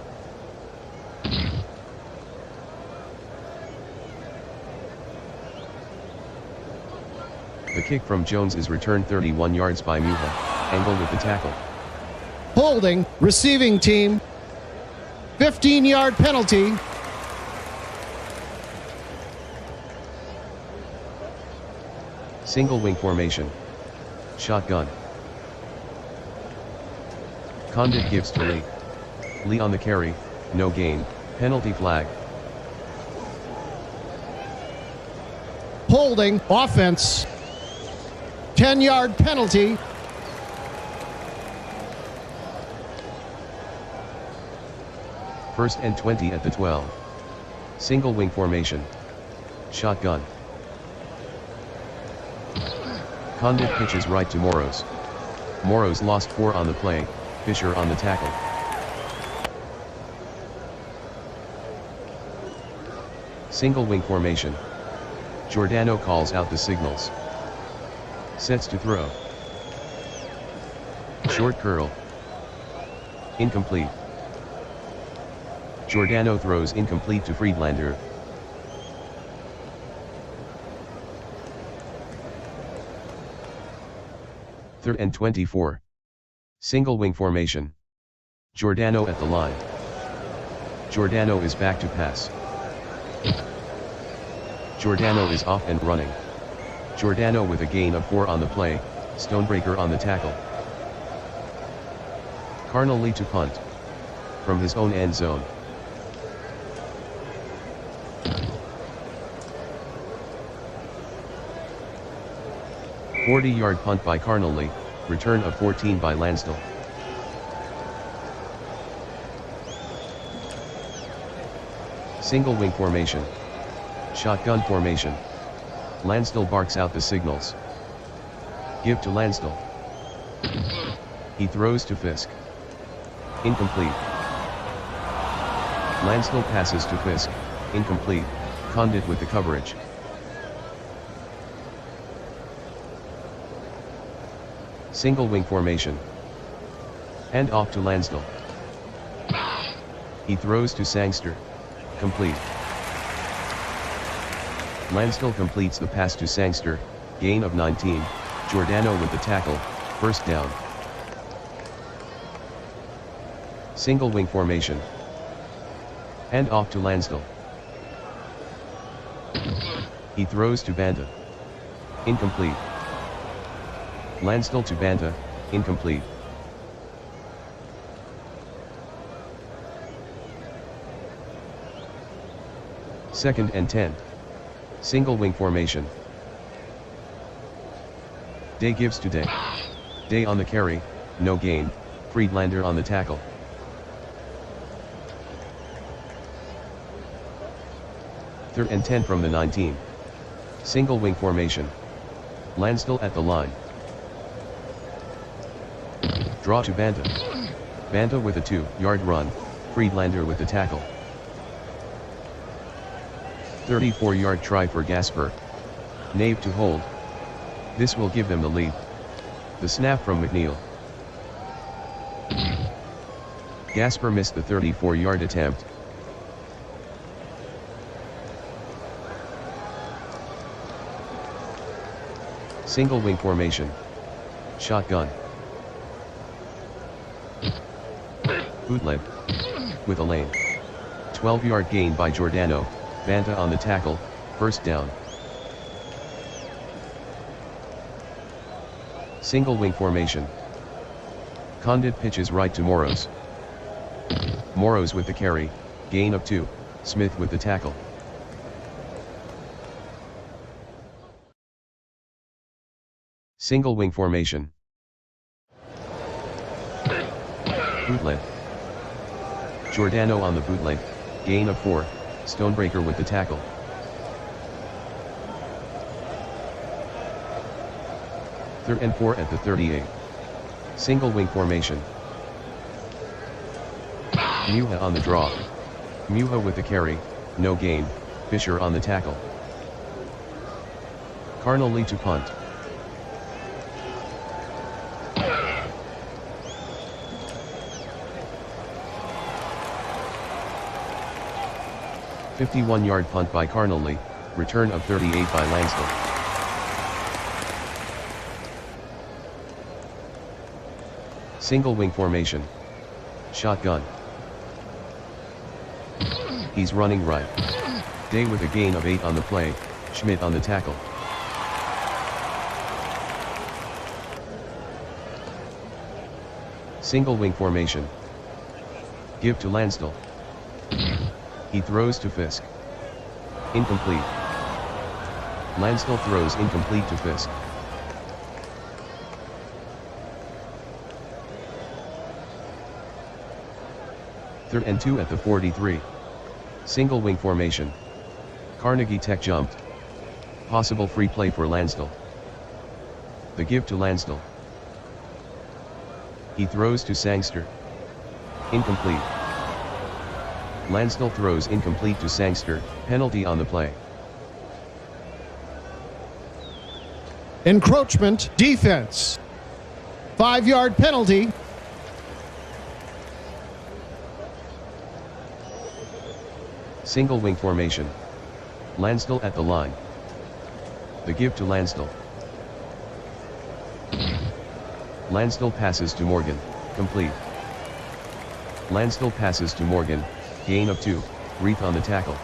The kick from Jones is returned 31 yards by Muha, Engel with the tackle. Holding, receiving team. 15-yard penalty. Single wing formation. Shotgun. Condit gives to Lee. Lee on the carry, no gain, penalty flag. Holding, offense. 10-yard penalty. First and 20 at the 12. Single wing formation. Shotgun. Condit pitches right to Moros. Moros lost 4 on the play, Fisher on the tackle. Single wing formation. Giordano calls out the signals. Sets to throw. Short curl. Incomplete. Giordano throws incomplete to Friedlander. Third and 24. Single wing formation. Giordano at the line. Giordano is back to pass. Giordano is off and running. Giordano with a gain of 4 on the play, Stonebreaker on the tackle. Carnally to punt. From his own end zone. A 40-yard punt by Carnally, return of 14 by Lansdell. Single wing formation. Shotgun formation. Lansdell barks out the signals. Give to Lansdell. He throws to Fisk. Incomplete. Lansdell passes to Fisk. Incomplete. Condit with the coverage. Single wing formation. Hand off to Lansdell. He throws to Sangster. Complete. Lansdell completes the pass to Sangster, gain of 19, Giordano with the tackle, first down. Single wing formation. Hand off to Lansdell. He throws to Banta. Incomplete. Lansdell to Banta, incomplete. Second and 10. Single wing formation. Day gives to Day. Day on the carry, no gain, Friedlander on the tackle. Third and 10 from the 19. Single wing formation. Lansdell at the line. Draw to Banta. Banta with a 2-yard run, Friedlander with the tackle. 34-yard try for Gasper. Nave to hold. This will give them the lead. The snap from McNeil. Gasper missed the 34-yard attempt. Single wing formation. Shotgun. Bootleg. With a lane. 12-yard gain by Giordano. Banta on the tackle, first down. Single wing formation. Condit pitches right to Moros. Moros with the carry, gain of 2, Smith with the tackle. Single wing formation. Bootleg. Giordano on the bootleg, gain of 4, Stonebreaker with the tackle. Third and 4 at the 38. Single wing formation. Muha on the draw. Muha with the carry, no gain, Fisher on the tackle. Carnally to punt. A 51-yard punt by Carnally, return of 38 by Lansdell. Single wing formation. Shotgun. He's running right. Day with a gain of 8 on the play, Schmidt on the tackle. Single wing formation. Give to Lansdell. He throws to Fisk. Incomplete. Lansdell throws incomplete to Fisk. Third and 2 at the 43. Single wing formation. Carnegie Tech jumped. Possible free play for Lansdell. The give to Lansdell. He throws to Sangster. Incomplete. Lansdell throws incomplete to Sangster, penalty on the play. Encroachment defense. 5-yard penalty. Single wing formation. Lansdell at the line. The give to Lansdell. Lansdell passes to Morgan, complete. Lansdell passes to Morgan, gain of 2, Reith on the tackle.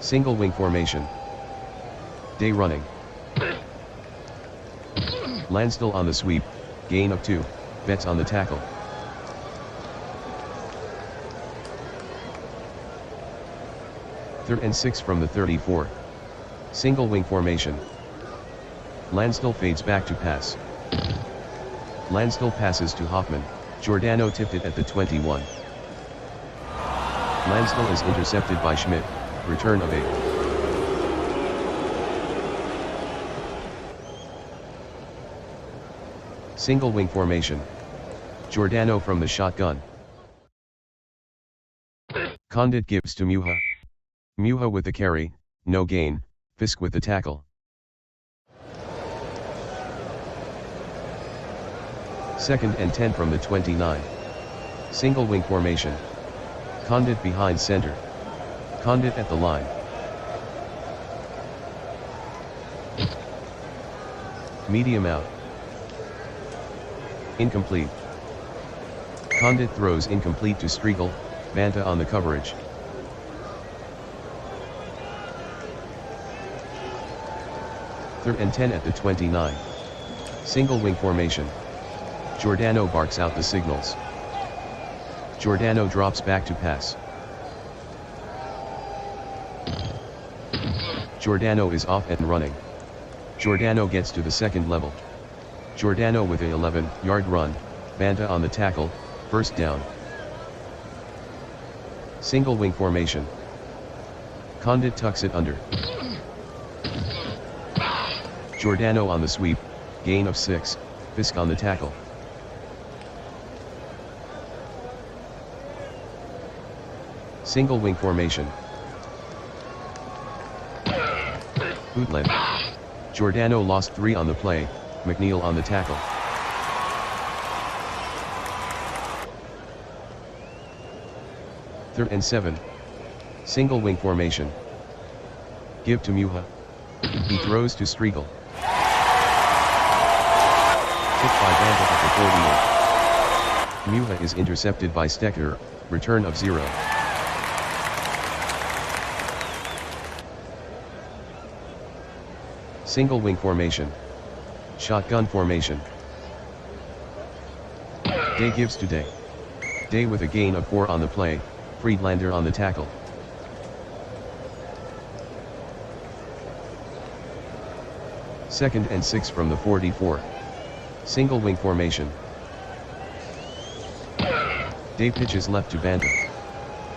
Single wing formation. Day running. Lansdell on the sweep, gain of 2, Betts on the tackle. Third and 6 from the 34. Single wing formation. Lansdell fades back to pass. Lansdell passes to Hoffman, Giordano tipped it at the 21. Lansdell is intercepted by Schmidt, return of 8. Single wing formation. Giordano from the shotgun. Condit gives to Muha. Muha with the carry, no gain, Fisk with the tackle. Second and 10 from the 29. Single wing formation. Condit behind center. Condit at the line. Medium out. Incomplete. Condit throws incomplete to Striegel, Banta on the coverage. Third and 10 at the 29. Single wing formation. Giordano barks out the signals. Giordano drops back to pass. Giordano is off and running. Giordano gets to the second level. Giordano with a 11-yard run, Banta on the tackle, first down. Single wing formation. Condit tucks it under. Giordano on the sweep, gain of 6, Fisk on the tackle. Single wing formation. Bootleg. Giordano lost 3 on the play, McNeil on the tackle. Third and 7. Single wing formation. Give to Muha. He throws to Striegel. Tipped by Banta at the 48. Muha is intercepted by Stecker, return of 0. Single wing formation. Shotgun formation. Day gives to Day. Day with a gain of 4 on the play, Friedlander on the tackle. Second and 6 from the 44. Single wing formation. Day pitches left to Banta.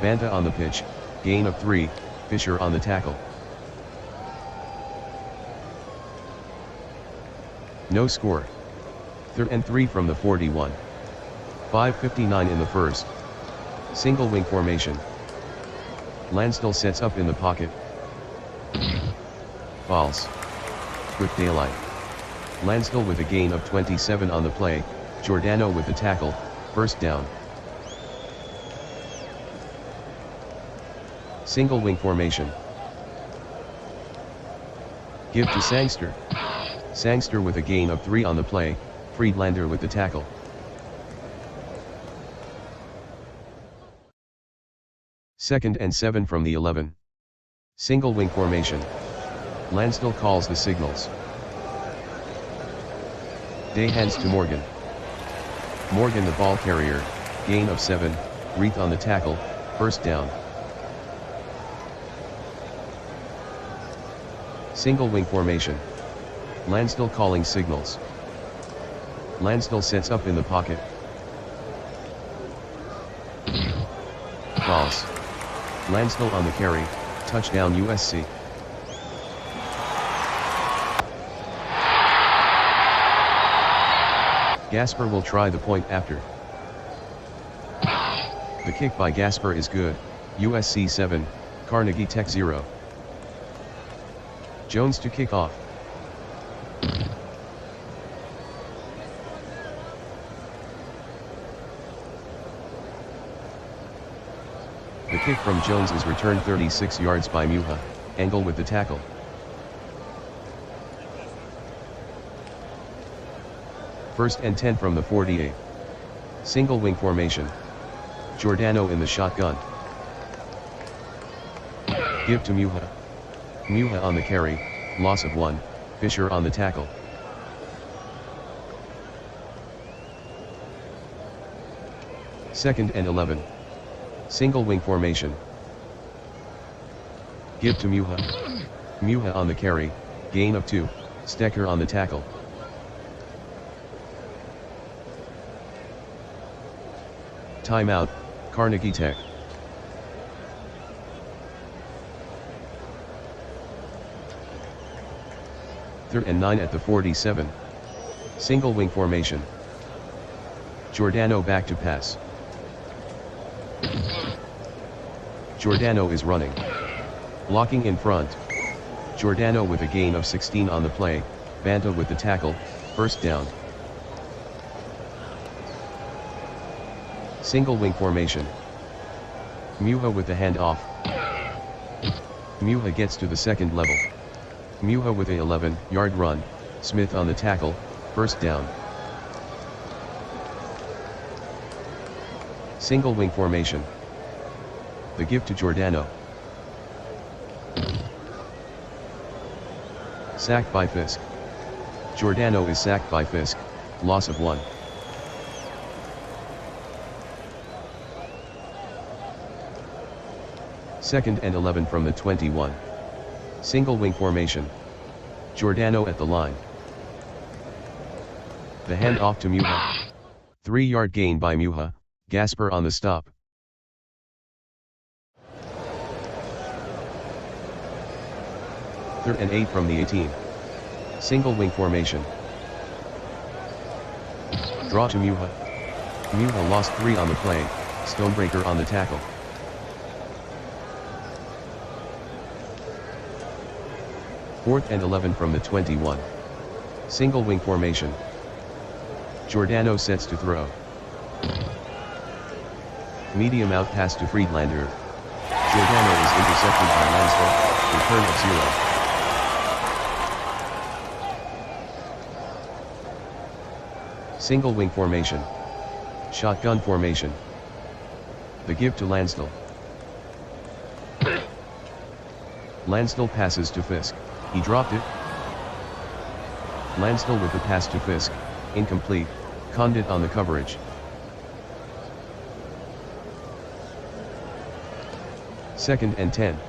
Banta on the pitch, gain of 3, Fisher on the tackle. No score. Third and 3 from the 41. 5:59 in the first. Single wing formation. Lansdell sets up in the pocket. False. Quick daylight. Lansdell with a gain of 27 on the play, Giordano with the tackle, first down. Single wing formation. Give to Sangster. Sangster with a gain of 3 on the play, Friedlander with the tackle. Second and 7 from the 11. Single wing formation. Lansdell calls the signals. Day hands to Morgan. Morgan the ball carrier, gain of 7, Reith on the tackle, first down. Single wing formation. Lansdell calling signals. Lansdell sets up in the pocket. False. Lansdell on the carry, touchdown USC. Gasper will try the point after. The kick by Gasper is good, USC 7, Carnegie Tech 0. Jones to kick off. The kick from Jones is returned 36 yards by Muha, Engel with the tackle. First and 10 from the 48. Single wing formation. Giordano in the shotgun. Give to Muha. Muha on the carry, loss of 1, Fisher on the tackle. Second and 11. Single wing formation. Give to Muha. Muha on the carry, gain of 2, Stecker on the tackle. Timeout, Carnegie Tech. Third and 9 at the 47. Single wing formation. Giordano back to pass. Giordano is running. Blocking in front. Giordano with a gain of 16 on the play, Banta with the tackle, first down. Single wing formation. Muha with the handoff. Muha gets to the second level. Muha with a 11-yard run, Smith on the tackle, first down. Single wing formation. The give to Giordano. Sacked by Fisk. Giordano is sacked by Fisk, loss of 1. Second and 11 from the 21. Single wing formation. Giordano at the line. The hand off to Muha. 3-yard gain by Muha, Gasper on the stop. Third and 8 from the 18. Single wing formation. Draw to Muha. Muha lost 3 on the play, Stonebreaker on the tackle. Fourth and 11 from the 21. Single wing formation. Giordano sets to throw. Medium out pass to Friedlander. Giordano is intercepted by Lansdale, return of 0. Single wing formation. Shotgun formation. The give to Lansdale. Lansdale passes to Fisk. He dropped it. Lansdale with the pass to Fisk, incomplete, Condit on the coverage. Second and 10.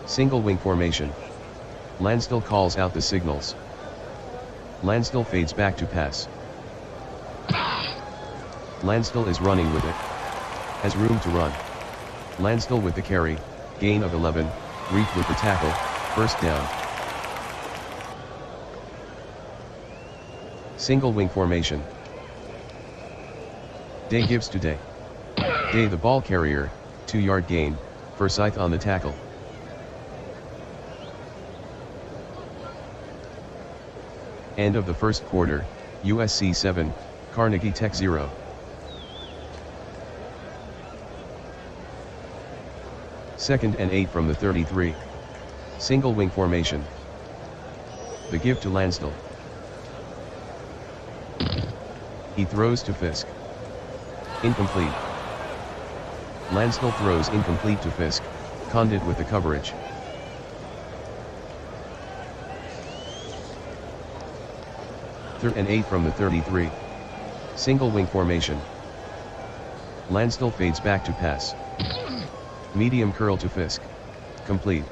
Single wing formation. Lansdale calls out the signals. Lansdale fades back to pass. Lansdale is running with it. Has room to run. Lansdale with the carry, gain of 11, Reef with the tackle, first down. Single wing formation. Day gives to Day. Day the ball carrier, 2-yard gain, Forsyth on the tackle. End of the first quarter, USC 7, Carnegie Tech 0. Second and 8 from the 33. Single wing formation. The give to Lansdale. He throws to Fisk. Incomplete. Lansdale throws incomplete to Fisk, Condit with the coverage. Third and 8 from the 33. Single wing formation. Lansdale fades back to pass. Medium curl to Fisk. Complete.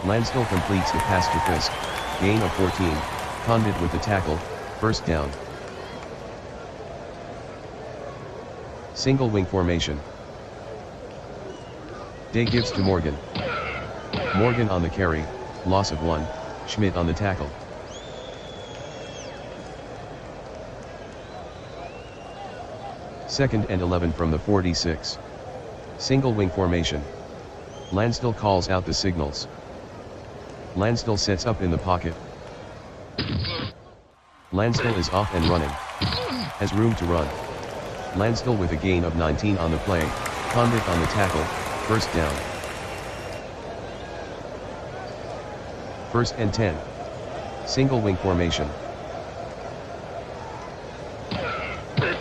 Lansdale completes the pass to Fisk, gain of 14, Condit with the tackle, first down. Single wing formation. Day gives to Morgan. Morgan on the carry, loss of 1, Schmidt on the tackle. Second and 11 from the 46. Single wing formation. Lansdale calls out the signals. Lansdale sets up in the pocket. Lansdale is off and running. Has room to run. Lansdale with a gain of 19 on the play, Condit on the tackle, first down. First and 10. Single wing formation.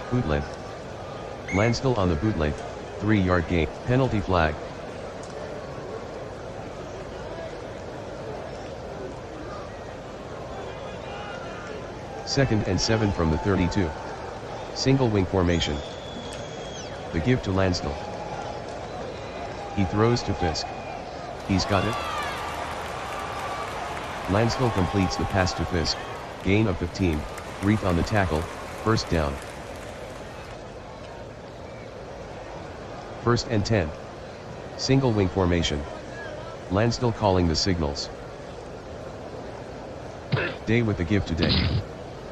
Bootleg. Lansdale on the bootleg, 3-yard gain, penalty flag. Second and 7 from the 32. Single wing formation. The give to Lansdell. He throws to Fisk. He's got it. Lansdell completes the pass to Fisk, gain of 15, Reith on the tackle, first down. 1st and 10. Single wing formation. Lansdell calling the signals. Day with the give to Day.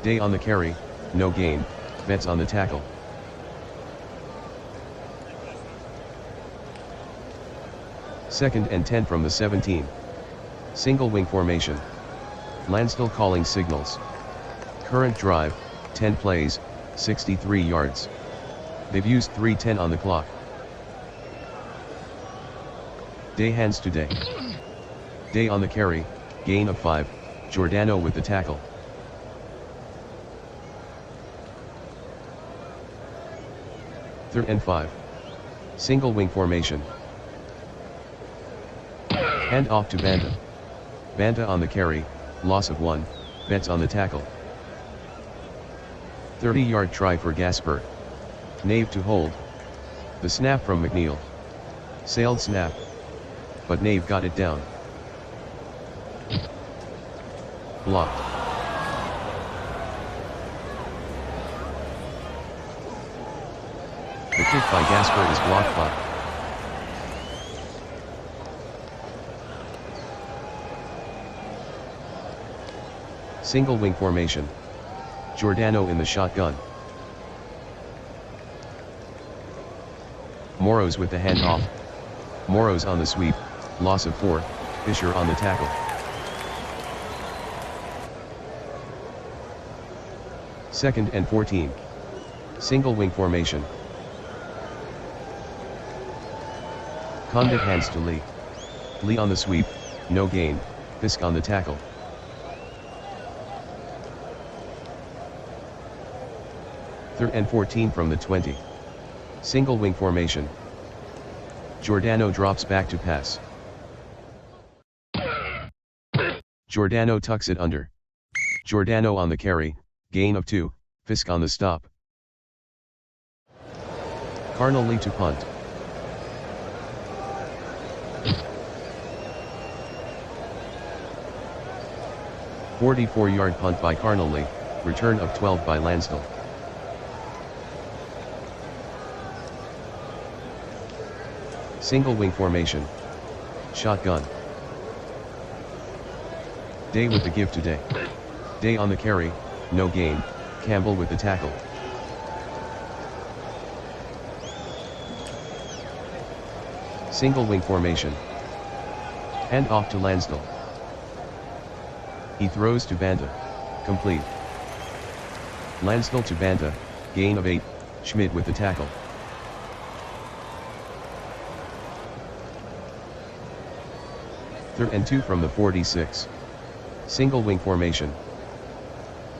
Day on the carry, no gain, Betts on the tackle. Second and 10 from the 17. Single wing formation. Lansdell calling signals. Current drive, 10 plays, 63 yards. They've used 3:10 on the clock. Day hands to Day. Day on the carry, gain of 5, Giordano with the tackle. Third and 5. Single wing formation. Hand off to Banta. Banta on the carry, loss of 1, Betts on the tackle. 30-yard try for Gaspard. Nave to hold. The snap from McNeil. Sailed snap. But Nave got it down. Blocked. The kick by Gaspard is blocked by. Single wing formation. Giordano in the shotgun. Moros with the handoff. Moros on the sweep, loss of 4, Fisher on the tackle. Second and 14. Single wing formation. Condit hands to Lee. Lee on the sweep, no gain, Fisk on the tackle. Third and 14 from the 20. Single wing formation. Giordano drops back to pass. Giordano tucks it under. Giordano on the carry, gain of 2, Fisk on the stop. Carnally to punt. "44-yard punt by Carnally, return of 12 by Lansdell. Single wing formation. Shotgun. Day with the give to Day. Day on the carry, no gain, Campbell with the tackle. Single wing formation. Hand off to Lansdell. He throws to Banta. Complete. Lansdell to Banta, gain of 8, Schmidt with the tackle. Third and 2 from the 46. Single wing formation.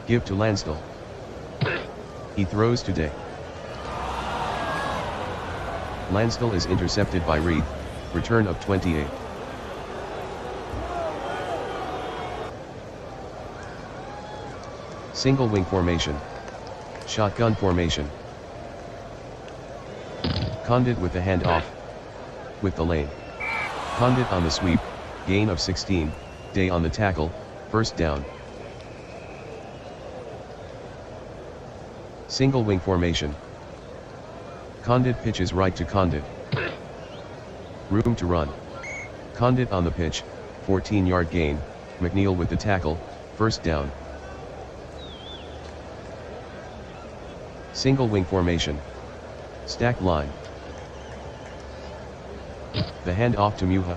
Give to Lansdell. He throws to Day. Lansdell is intercepted by Reith, return of 28. Single wing formation. Shotgun formation. Condit with the handoff. With the lane. Condit on the sweep, gain of 16, Day on the tackle, first down. Single wing formation. Condit pitches right to Condit. Room to run. Condit on the pitch, 14-yard gain, McNeil with the tackle, first down. Single wing formation. Stack line. The hand off to Muha.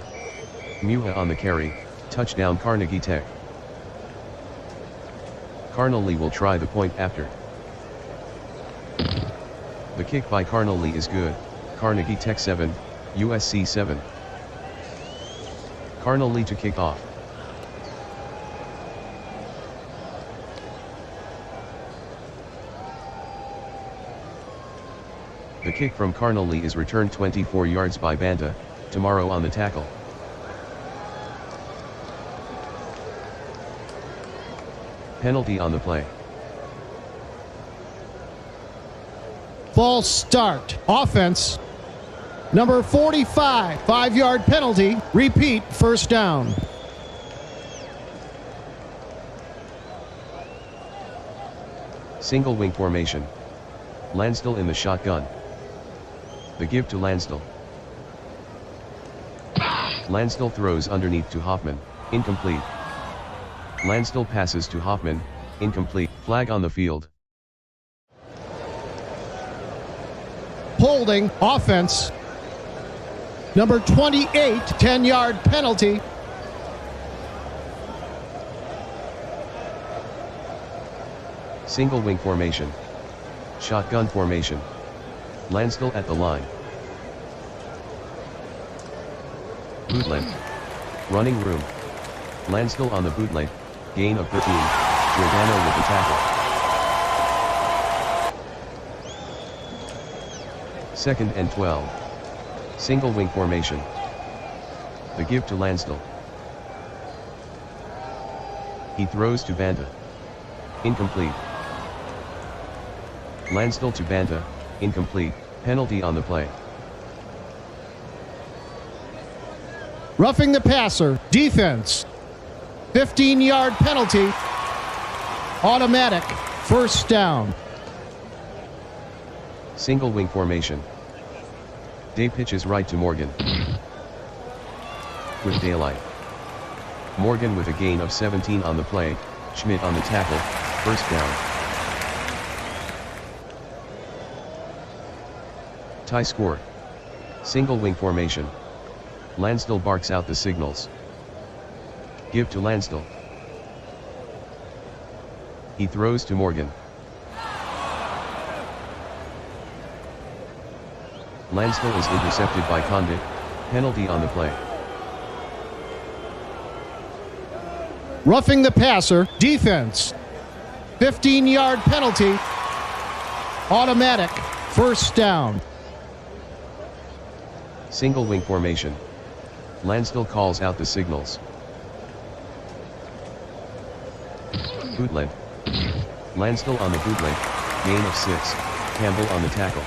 Muha on the carry, touchdown Carnegie Tech. Carnally will try the point after. The kick by Carnally is good, Carnegie Tech 7, USC 7. Carnally to kick off. The kick from Carnally is returned 24 yards by Banta, Tomorrow on the tackle. Penalty on the play. False start. Offense. Number 45, 5-yard penalty. Repeat, first down. Single wing formation. Lansdell in the shotgun. The give to Lansdell. Lansdell throws underneath to Hoffman, incomplete. Lansdell passes to Hoffman, incomplete. Flag on the field. Holding, offense. Number 28, 10-yard penalty. Single wing formation. Shotgun formation. Lansdell at the line. Bootleg. Running room. Lansdell on the bootleg. Gain of 13. Giordano with the tackle. Second and 12. Single wing formation. The give to Lansdell. He throws to Banta. Incomplete. Lansdell to Banta, incomplete. Penalty on the play. Roughing the passer. Defense. 15-yard penalty. Automatic. First down. Single wing formation. Day pitches right to Morgan. With daylight. Morgan with a gain of 17 on the play. Schmidt on the tackle. First down. Tie score. Single wing formation. Lansdell barks out the signals. Give to Lansdell. He throws to Morgan. Lansdell is intercepted by Condit. Penalty on the play. Roughing the passer. Defense. 15-yard penalty. Automatic. First down. Single wing formation. Lansdell calls out the signals. Bootleg. Lansdell on the bootleg. Gain of 6. Campbell on the tackle.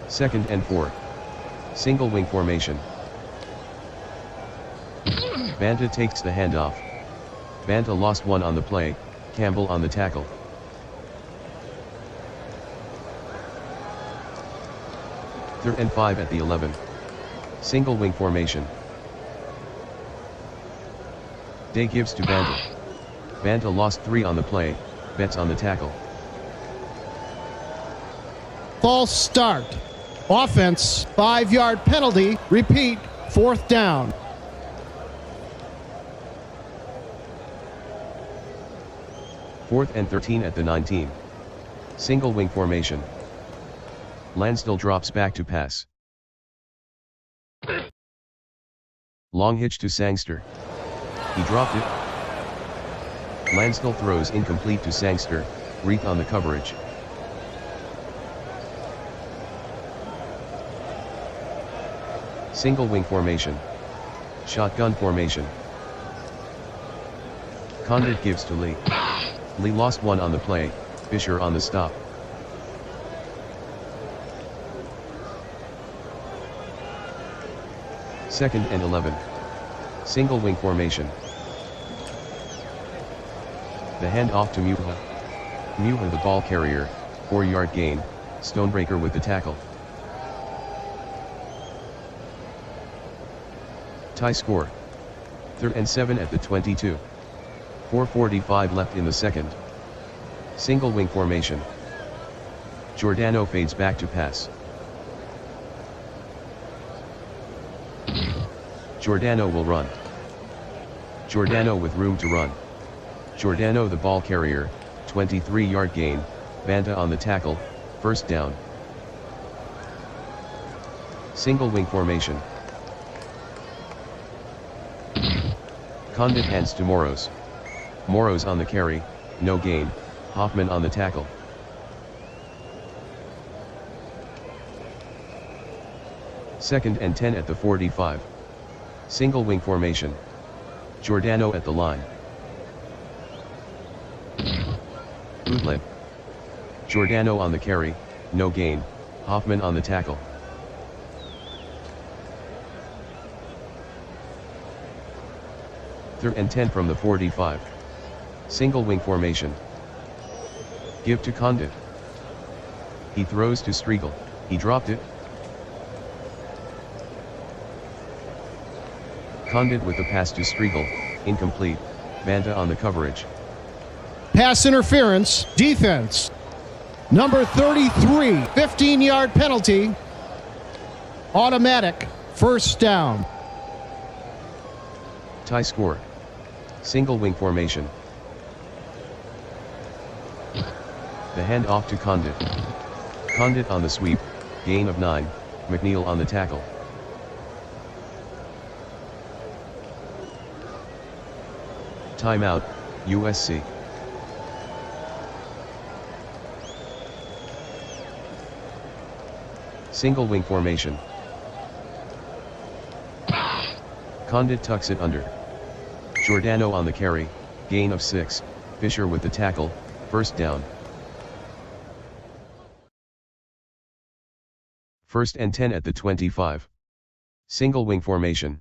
Second and 4. Single wing formation. Banta takes the handoff. Banta lost 1 on the play. Campbell on the tackle. Third and 5 at the 11. Single wing formation. Day gives to Banta. Banta lost 3 on the play. Betts on the tackle. False start. Offense. 5-yard penalty. Repeat. Fourth down. Fourth and 13 at the 19. Single wing formation. Lansdell drops back to pass. Long hitch to Sangster. He dropped it. Lansdell throws incomplete to Sangster. Reith on the coverage. Single wing formation. Shotgun formation. Condit gives to Lee. Lee lost 1 on the play. Fisher on the stop. Second and 11. Single wing formation. The handoff to Muha. Muha the ball carrier. 4-yard gain. Stonebreaker with the tackle. Tie score. Third and 7 at the 22. 4:45 left in the second. Single wing formation. Giordano fades back to pass. Giordano will run. Giordano with room to run. Giordano the ball carrier, 23-yard gain, Banta on the tackle, first down. Single wing formation. Condit hands to Moros. Moros on the carry, no gain, Hoffman on the tackle. Second and 10 at the 45. Single wing formation. Giordano at the line. Bootleg. Giordano on the carry, no gain. Hoffman on the tackle. Third and 10 from the 45. Single wing formation. Give to Condit. He throws to Striegel. He dropped it. Condit with the pass to Striegel, incomplete. Banta on the coverage. Pass interference, defense. Number 33, 15-yard penalty. Automatic, first down. Tie score. Single wing formation. The hand off to Condit. Condit on the sweep, gain of 9, McNeil on the tackle. Timeout, USC. Single wing formation. Condit tucks it under. Giordano on the carry, gain of 6, Fisher with the tackle, first down. First and 10 at the 25. Single wing formation.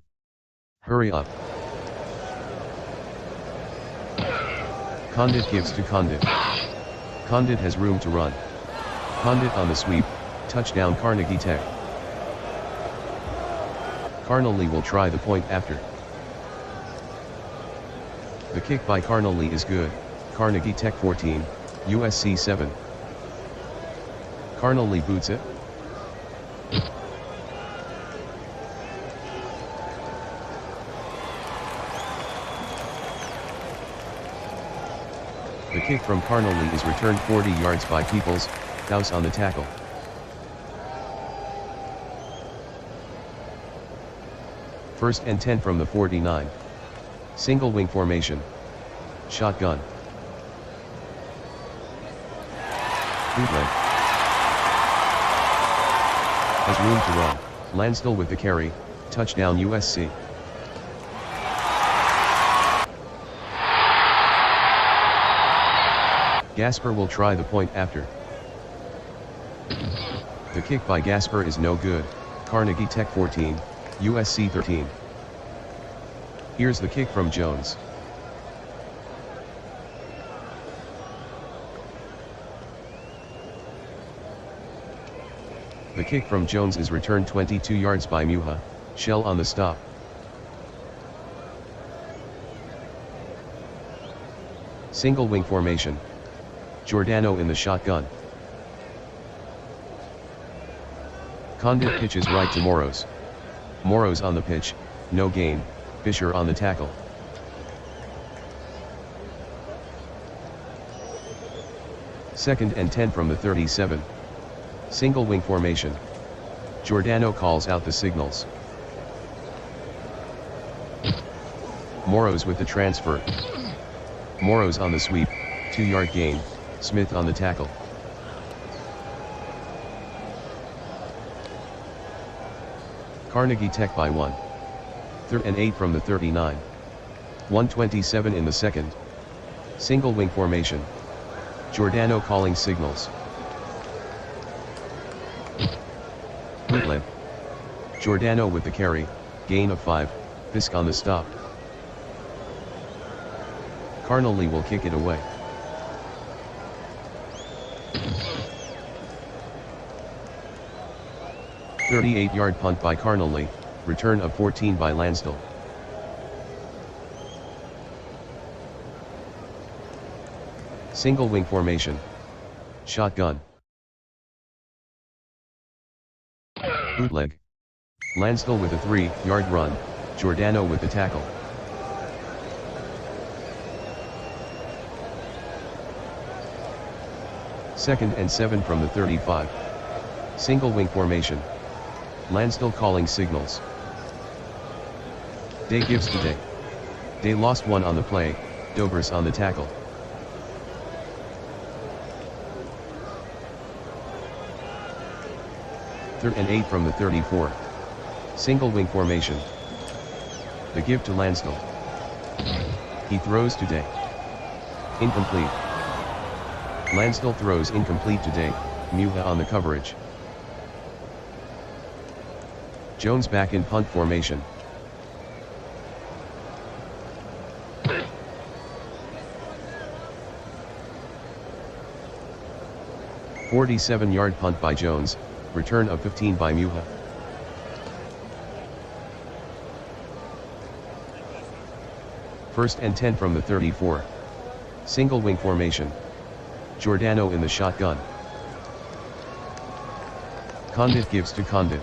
Hurry up. Condit gives to Condit. Condit has room to run. Condit on the sweep, touchdown Carnegie Tech. Carnolly will try the point after. The kick by Carnolly is good. Carnegie Tech 14, USC 7. Carnolly boots it. The kick from Carnolly is returned 40 yards by Peoples, House on the tackle. First and 10 from the 49. Single wing formation. Shotgun. Bootleg. Has room to run. Lansdale with the carry, touchdown USC. Gasper will try the point after. The kick by Gasper is no good. Carnegie Tech 14, USC 13. Here's the kick from Jones. The kick from Jones is returned 22 yards by Muha, Shell on the stop. Single wing formation. Giordano in the shotgun. Condit pitches right to Moros. Moros on the pitch, no gain, Fisher on the tackle. Second and 10 from the 37. Single wing formation. Giordano calls out the signals. Moros with the transfer. Moros on the sweep, 2-yard gain, Smith on the tackle. Carnegie Tech by 1. Third and 8 from the 39. 1:27 in the second. Single wing formation. Giordano calling signals. Bootleg. Giordano with the carry, gain of 5, Fisk on the stop. Carnolly will kick it away. A 38-yard punt by Carnolly, return of 14 by Lansdale. Single wing formation. Shotgun. Bootleg. Lansdale with a 3-yard run, Giordano with the tackle. Second and 7 from the 35. Single wing formation. Lansdale calling signals. Day gives to Day. Day lost one on the play, Dobers on the tackle. Third and 8 from the 34. Single wing formation. The give to Lansdale. He throws to Day. Incomplete. Lansdale throws incomplete today, Muha on the coverage. Jones back in punt formation. "47-yard punt by Jones, return of 15 by Muha. First and 10 from the 34. Single wing formation. Giordano in the shotgun. Condit gives to Condit.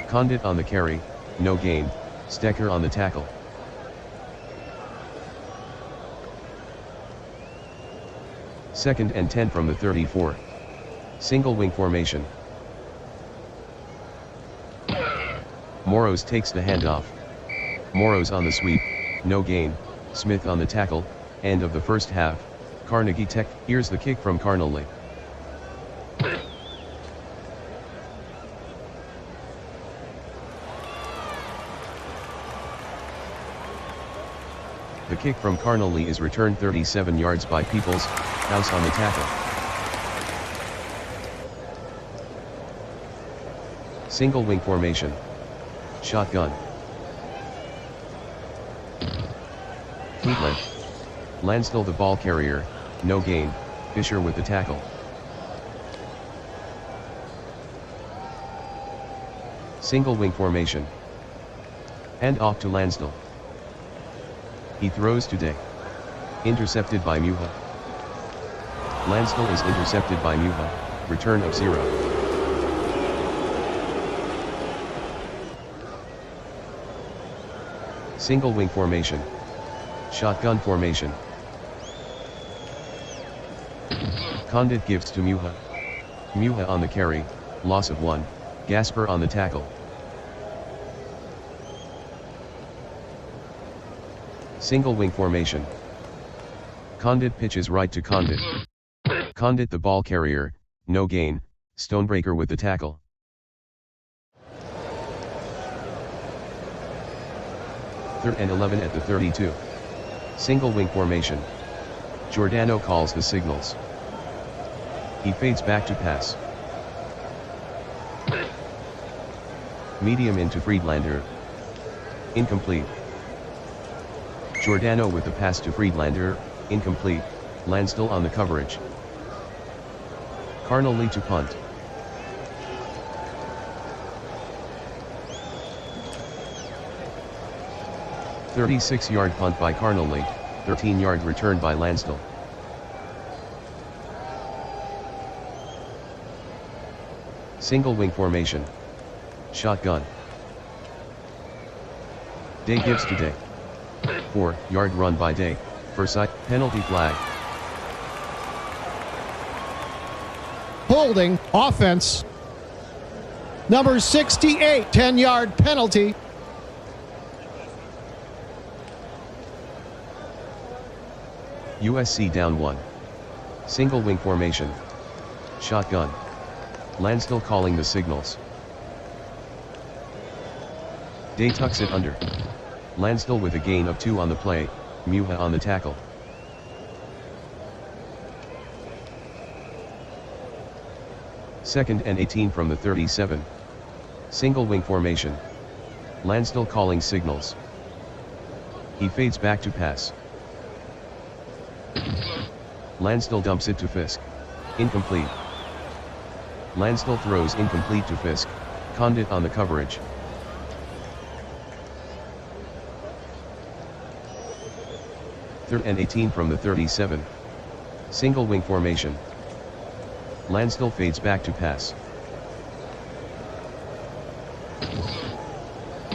Condit on the carry, no gain, Stecker on the tackle. Second and 10 from the 34. Single wing formation. Moros takes the handoff. Moros on the sweep, no gain, Smith on the tackle, end of the first half. Carnegie Tech, here's the kick from Carnolly. The kick from Carnolly is returned 37 yards by Peoples, House on the tackle. Single wing formation. Shotgun. Fleetland. Lansdale the ball carrier, no gain, Fisher with the tackle. Single wing formation. And off to Lansdale. He throws today. Intercepted by Muha. Lansdale is intercepted by Muha, return of 0. Single wing formation. Shotgun formation. Condit gives to Muha. Muha on the carry, loss of 1, Gasper on the tackle. Single wing formation. Condit pitches right to Condit. Condit the ball carrier, no gain, Stonebreaker with the tackle. Third and 11 at the 32. Single wing formation. Giordano calls the signals. He fades back to pass. Medium into Friedlander. Incomplete. Giordano with the pass to Friedlander, incomplete, Lansdale on the coverage. Carnolly to punt. "36-yard punt by Carnolly, 13-yard return by Lansdale. Single wing formation. Shotgun. Day gives to Day. 4-yard run by Day, Forsyth, penalty flag. Holding, offense. Number 68, 10-yard penalty. USC down 1. Single wing formation. Shotgun. Lansdale calling the signals. Day tucks it under. Lansdale with a gain of 2 on the play, Muha on the tackle. Second and 18 from the 37. Single wing formation. Lansdale calling signals. He fades back to pass. Lansdale dumps it to Fisk. Incomplete. Lansdale throws incomplete to Fisk, Condit on the coverage. Third and 18 from the 37. Single wing formation. Lansdale fades back to pass.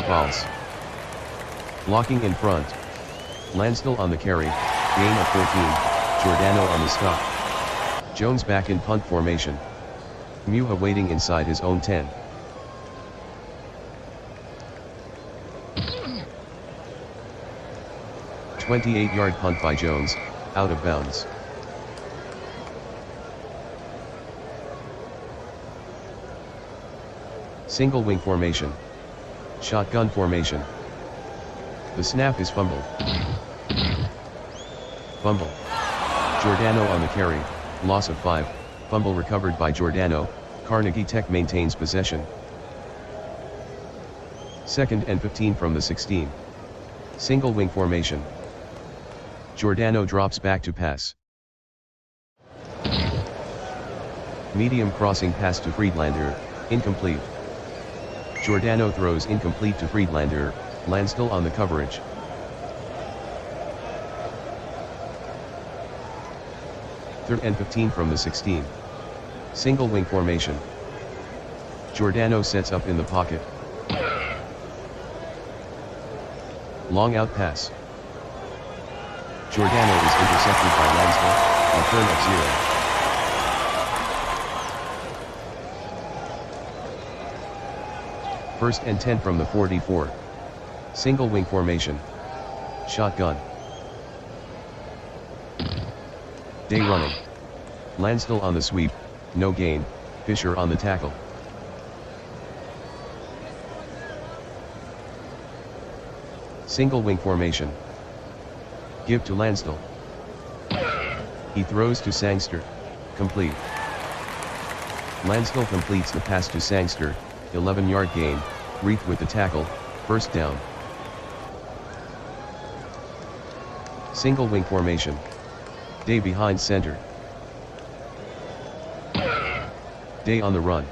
False. Blocking in front. Lansdale on the carry, gain of 14, Giordano on the stop. Jones back in punt formation. Muha waiting inside his own 10. "28-yard punt by Jones, out of bounds. Single wing formation. Shotgun formation. The snap is fumbled. Fumble. Giordano on the carry, loss of 5, fumble recovered by Giordano, Carnegie Tech maintains possession. 2nd and 15 from the 16. Single wing formation. Giordano drops back to pass. Medium crossing pass to Friedlander, incomplete. Giordano throws incomplete to Friedlander, Landstill on the coverage. Third and 15 from the 16. Single wing formation. Giordano sets up in the pocket. Long out pass. Giordano is intercepted by Landstill, return of 0. First and 10 from the 44. Single wing formation. Shotgun. Day running. Landstill on the sweep, no gain, Fisher on the tackle. Single wing formation. Give to Landstill. He throws to Sangster, complete. Landstill completes the pass to Sangster, 11-yard gain, Reith with the tackle, first down. Single wing formation. Day behind center. Day on the run.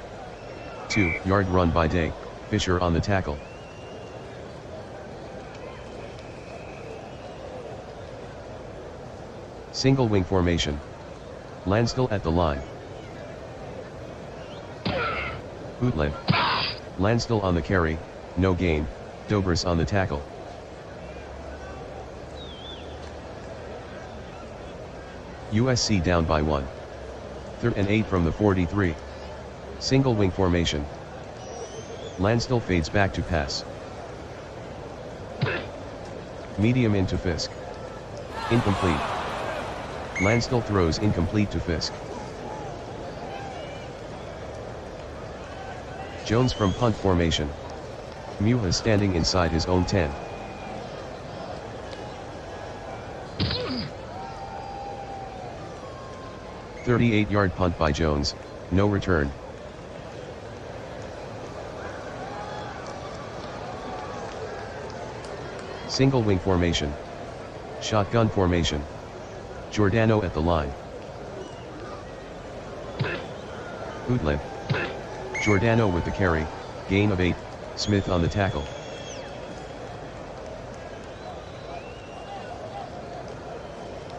2-yard run by Day, Fisher on the tackle. Single wing formation. Landstill at the line. Bootleg. Landstill on the carry, no gain, Dobers on the tackle. USC down by 1. 3rd and 8 from the 43. Single wing formation. Landstill fades back to pass. Medium into Fisk. Incomplete. Landstill throws incomplete to Fisk. Jones from punt formation. Muha standing inside his own 10. .38-yard punt by Jones, no return. Single wing formation. Shotgun formation. Giordano at the line. Bootleg. Giordano with the carry, gain of 8, Smith on the tackle.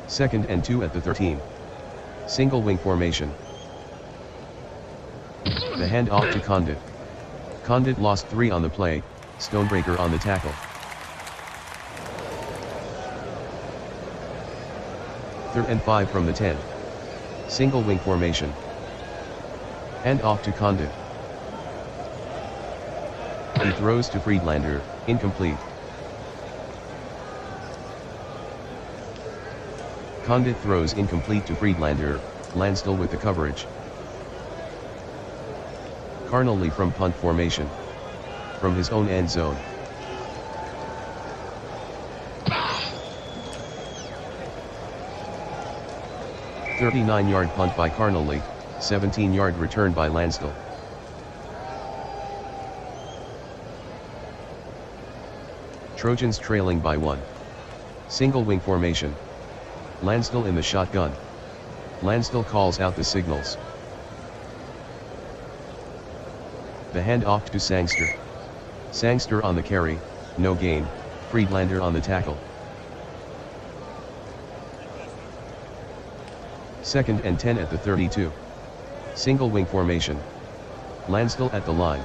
Second and 2 at the 13. Single wing formation. The handoff to Condit. Condit lost 3 on the play, Stonebreaker on the tackle. Third and 5 from the 10. Single wing formation. Hand off to Condit. He throws to Friedlander, incomplete. Condit throws incomplete to Friedlander, Landstill with the coverage. Carnally from punt formation. From his own end zone. .39-yard punt by Carnally, 17-yard return by Landstill. Trojans trailing by 1. Single wing formation. Landstill in the shotgun. Landstill calls out the signals. The handoff to Sangster. Sangster on the carry, no gain, Friedlander on the tackle. Second and 10 at the 32. Single wing formation. Landstill at the line.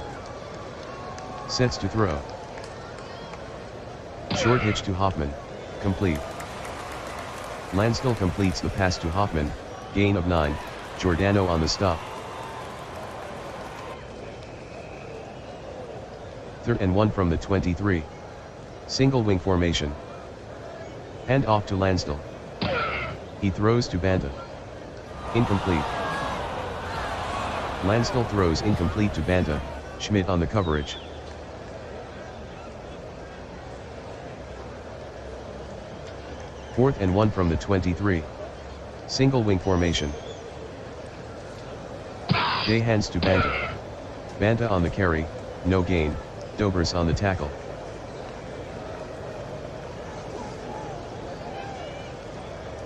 Sets to throw. Short hitch to Hoffman, complete. Landstill completes the pass to Hoffman, gain of 9, Giordano on the stop. Third and 1 from the 23. Single wing formation. Hand off to Landstill. He throws to Banta. Incomplete. Landstill throws incomplete to Banta, Schmidt on the coverage. Fourth and 1 from the 23. Single wing formation. Day hands to Banta. Banta on the carry, no gain, Dobers on the tackle.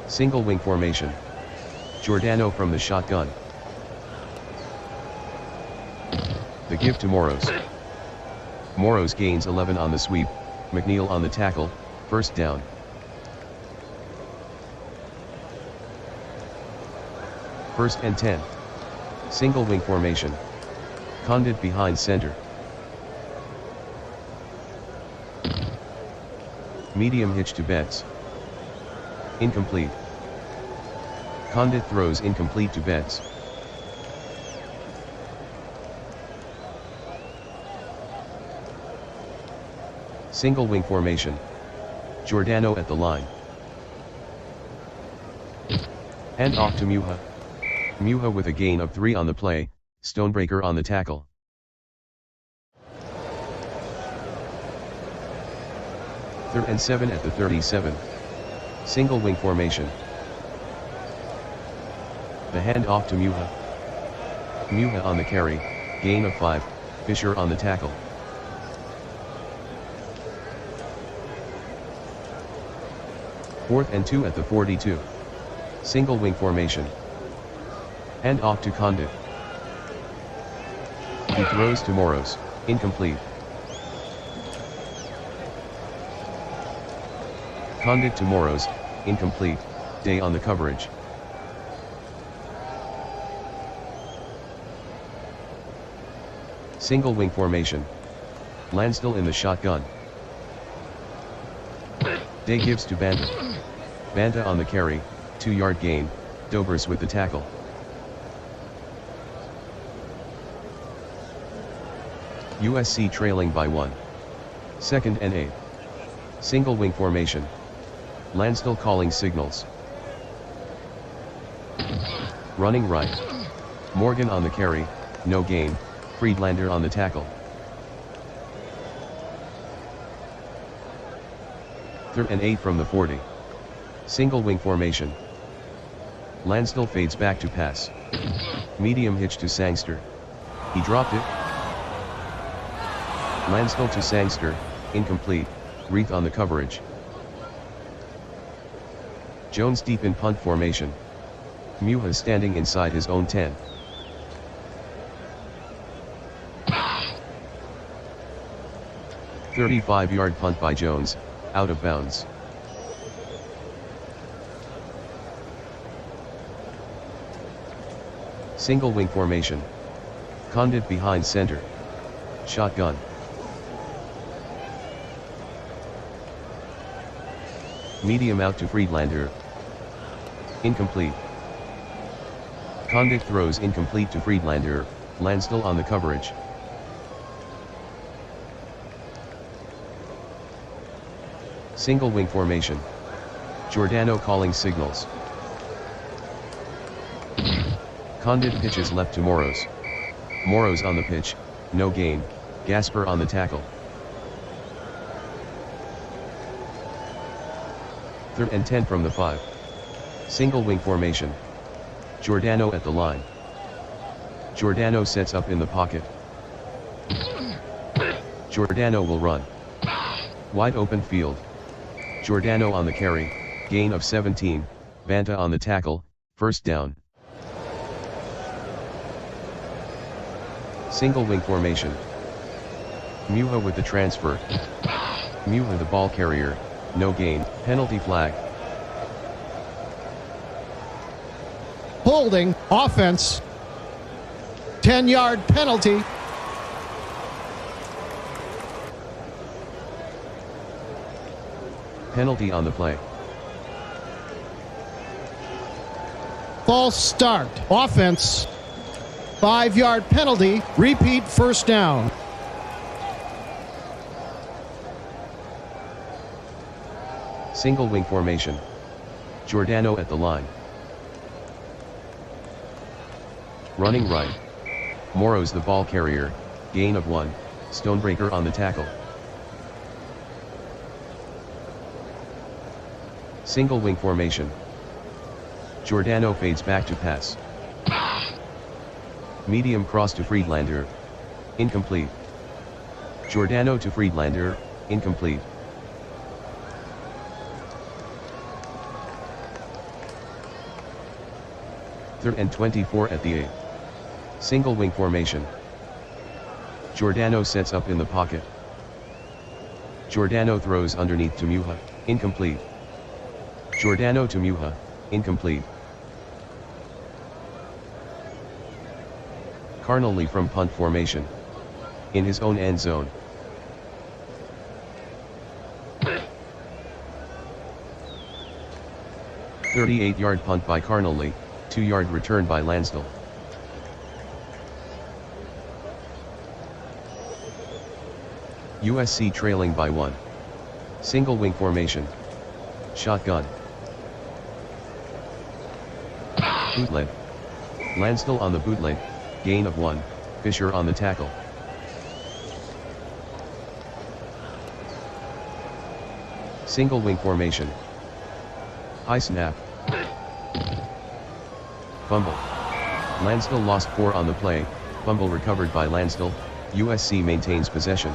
Single wing formation. Giordano from the shotgun. The give to Moros. Moros gains 11 on the sweep, McNeil on the tackle, first down. First and 10. Single wing formation. Condit behind center. Medium hitch to Betts. Incomplete. Condit throws incomplete to Betts. Single wing formation. Giordano at the line. Hand off to Muha. Muha with a gain of 3 on the play, Stonebreaker on the tackle. Third and 7 at the 37. Single wing formation. The hand off to Muha. Muha on the carry, gain of 5, Fisher on the tackle. Fourth and 2 at the 42. Single wing formation. Hand off to Condit. He throws to Moros, incomplete. Condit to Moros, incomplete, Day on the coverage. Single wing formation. Lansdale in the shotgun. Day gives to Banta. Banta on the carry, 2-yard gain, Dobers with the tackle. USC trailing by 1. Second and 8. Single wing formation. Lansdale calling signals. Running right. Morgan on the carry, no gain, Friedlander on the tackle. Third and 8 from the 40. Single wing formation. Lansdale fades back to pass. Medium hitch to Sangster. He dropped it. Lansdale to Sangster, incomplete, Reith on the coverage. Jones deep in punt formation. Muha standing inside his own 10. "35-yard punt by Jones, out of bounds. Single wing formation. Condit behind center. Shotgun. Medium out to Friedlander. Incomplete. Condit throws incomplete to Friedlander, Lansdale on the coverage. Single wing formation. Giordano calling signals. Condit pitches left to Moros. Moros on the pitch, no gain, Gasper on the tackle. Third and 10 from the 5. Single wing formation. Giordano at the line. Giordano sets up in the pocket. Giordano will run. Wide open field. Giordano on the carry, gain of 17, Banta on the tackle, first down. Single wing formation. Muha with the transfer. Muha the ball carrier, no gain, penalty flag. Holding, offense. 10-yard penalty. Penalty on the play. False start, offense. 5-yard penalty, repeat first down. Single wing formation. Giordano at the line. Running right. Moros the ball carrier, gain of 1, Stonebreaker on the tackle. Single wing formation. Giordano fades back to pass. Medium cross to Friedlander. Incomplete. Giordano to Friedlander. Incomplete. Third and 24 at the 8. Single wing formation. Giordano sets up in the pocket. Giordano throws underneath to Muha. Incomplete. Giordano to Muha. Incomplete. Carnally from punt formation. In his own end zone. "38-yard punt by Carnally, 2-yard return by Lansdell. USC trailing by 1. Single wing formation. Shotgun. Bootleg. Lansdell on the bootleg, gain of 1, Fisher on the tackle. Single wing formation. High snap. Fumble. Lansdell lost 4 on the play, fumble recovered by Lansdell, USC maintains possession.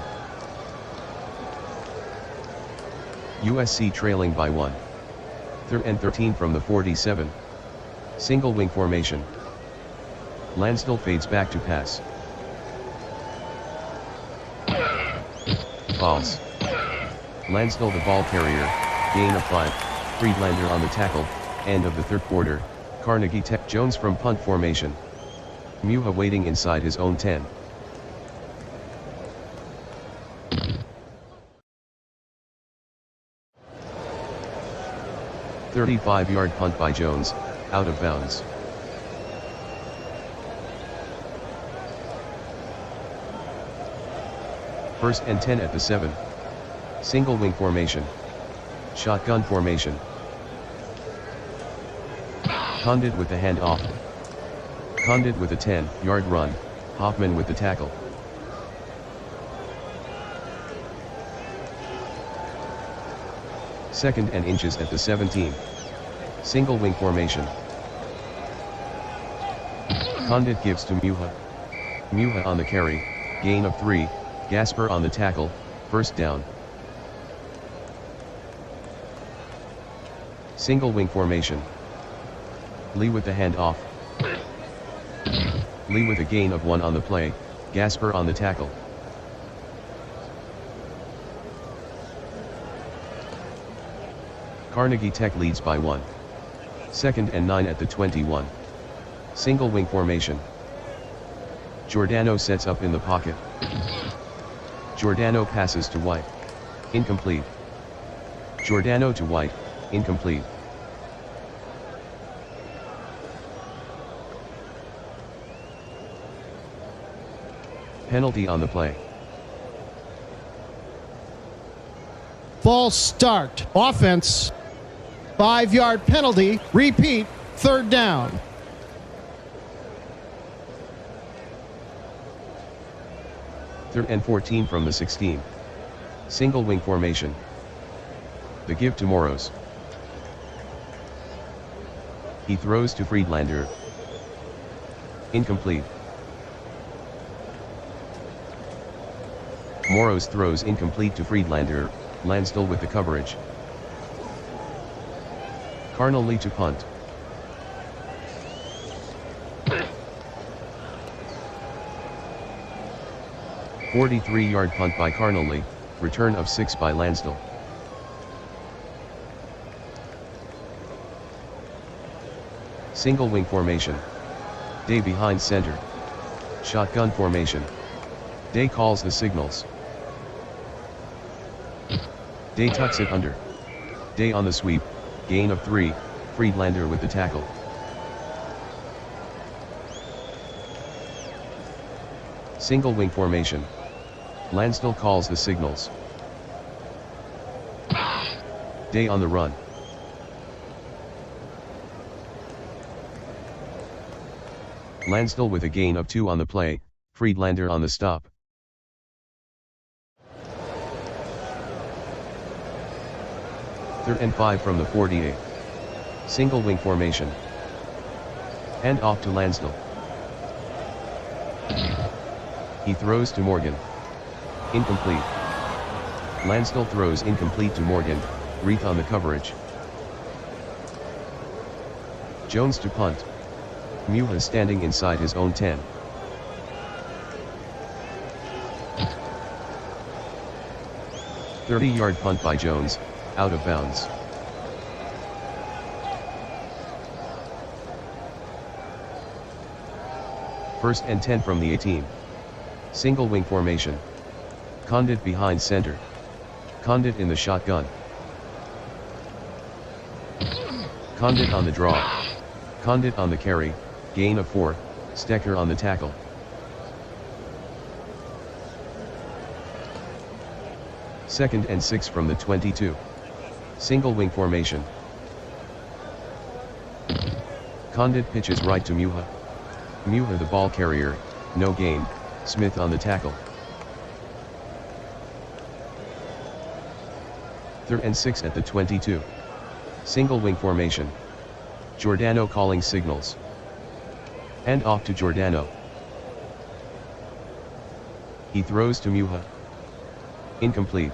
USC trailing by 1. Third and 13 from the 47. Single wing formation. Lansdell fades back to pass. False. Lansdell the ball carrier, gain of 5, Friedlander on the tackle, end of the third quarter, Carnegie Tech. Jones from punt formation. Muha waiting inside his own 10. "35-yard punt by Jones, out of bounds. First and 10 at the 7. Single wing formation. Shotgun formation. Condit with the handoff. Condit with a 10-yard run, Hoffman with the tackle. Second and inches at the 17. Single wing formation. Condit gives to Muha. Muha on the carry, gain of 3, Gasper on the tackle, first down. Single wing formation. Lee with the handoff. Lee with a gain of 1 on the play, Gasper on the tackle. Carnegie Tech leads by 1. Second and 9 at the 21. Single wing formation. Giordano sets up in the pocket. Giordano passes to White. Incomplete. Giordano to White, incomplete. Penalty on the play. False start. Offense. 5-yard penalty. Repeat. Third down. Third and 14 from the 16. Single wing formation. The give to Moros. He throws to Friedlander. Incomplete. Moros throws incomplete to Friedlander, Lansdell with the coverage. Carnally to punt. "43-yard punt by Carnally, return of 6 by Lansdell. Single wing formation. Day behind center. Shotgun formation. Day calls the signals. Day tucks it under. Day on the sweep, gain of 3, Friedlander with the tackle. Single wing formation. Lansdell calls the signals. Day on the run. Lansdell with a gain of 2 on the play, Friedlander on the stop. Third and 5 from the 48. Single wing formation. Hand off to Lansdell. He throws to Morgan. Incomplete. Lansdell throws incomplete to Morgan, Reith on the coverage. Jones to punt. Muha standing inside his own 10. "30-yard punt by Jones, out of bounds. First and 10 from the 18. Single wing formation. Condit behind center. Condit in the shotgun. Condit on the draw. Condit on the carry, gain of 4, Stecker on the tackle. Second and 6 from the 22. Single wing formation. Condit pitches right to Muha. Muha the ball carrier, no gain, Smith on the tackle. Third and 6 at the 22. Single wing formation. Giordano calling signals. Hand off to Giordano. He throws to Muha. Incomplete.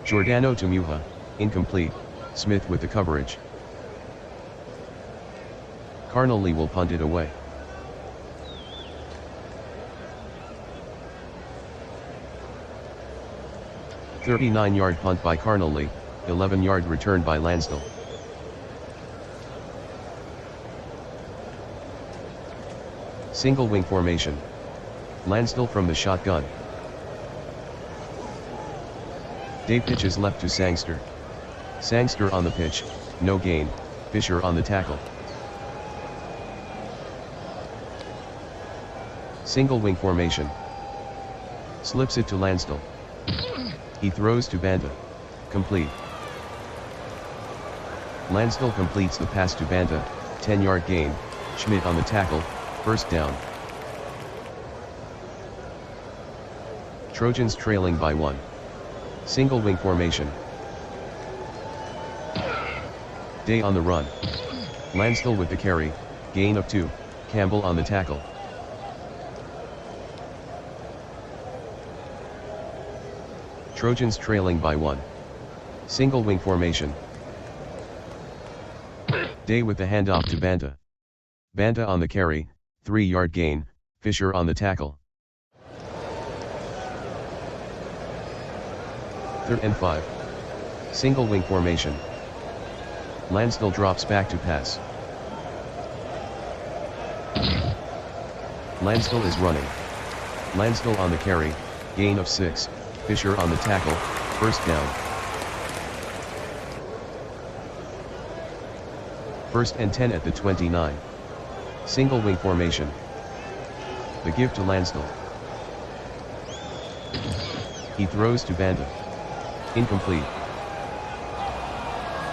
Giordano to Muha, incomplete, Smith with the coverage. Carnally will punt it away. "39-yard punt by Carnally, 11-yard return by Lansdell. Single wing formation. Lansdell from the shotgun. Day pitches left to Sangster. Sangster on the pitch, no gain, Fisher on the tackle. Single wing formation. Slips it to Lansdell. He throws to Banda. Complete. Lansdell completes the pass to Banda, 10-yard gain, Schmidt on the tackle, first down. Trojans trailing by 1. Single wing formation. Day on the run. Lansdell with the carry, gain of 2, Campbell on the tackle. Trojans trailing by 1. Single wing formation. Day with the handoff to Banda. Banda on the carry, 3-yard gain, Fisher on the tackle. 3rd and 5. Single wing formation. Lansdell drops back to pass. Lansdell is running. Lansdell on the carry, gain of 6, Fisher on the tackle, first down. First and 10 at the 29. Single wing formation. The give to Lansdell. He throws to Banda. Incomplete.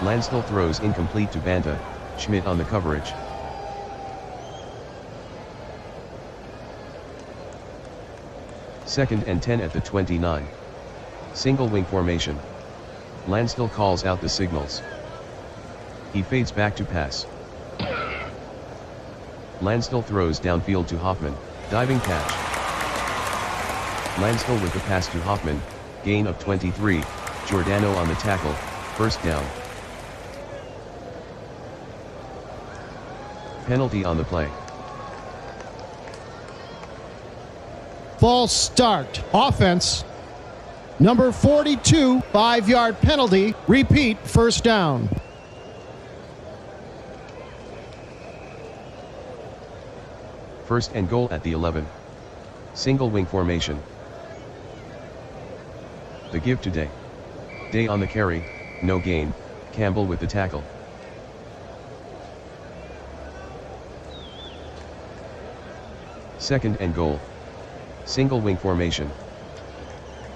Lansdell throws incomplete to Banda, Schmidt on the coverage. Second and 10 at the 29. Single wing formation. Lansdell calls out the signals. He fades back to pass. Lansdell throws downfield to Hoffman, diving catch. Lansdell with the pass to Hoffman, gain of 23, Giordano on the tackle, first down. Penalty on the play. False start. Offense. Number 42, 5-yard penalty. Repeat, first down. First and goal at the 11. Single wing formation. The give to Day. Day on the carry, no gain, Campbell with the tackle. Second and goal. Single wing formation.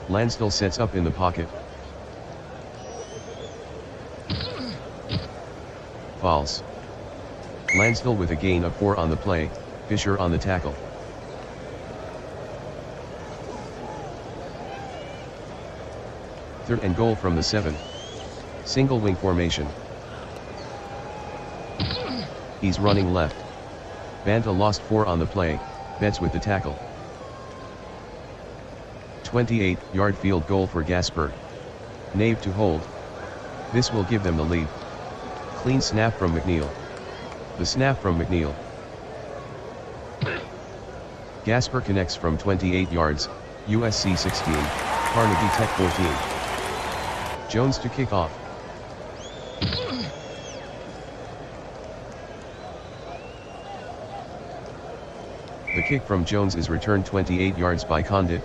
Lansdell sets up in the pocket. False. Lansdell with a gain of 4 on the play, Fisher on the tackle. Third and goal from the 7. Single wing formation. He's running left. Banta lost 4 on the play, Betts with the tackle. 28-yard field goal for Gasper. Nave to hold. This will give them the lead. Clean snap from McNeil. The snap from McNeil. Gasper connects from 28 yards, USC 16, Carnegie Tech 14. Jones to kick off. The kick from Jones is returned 28 yards by Condit,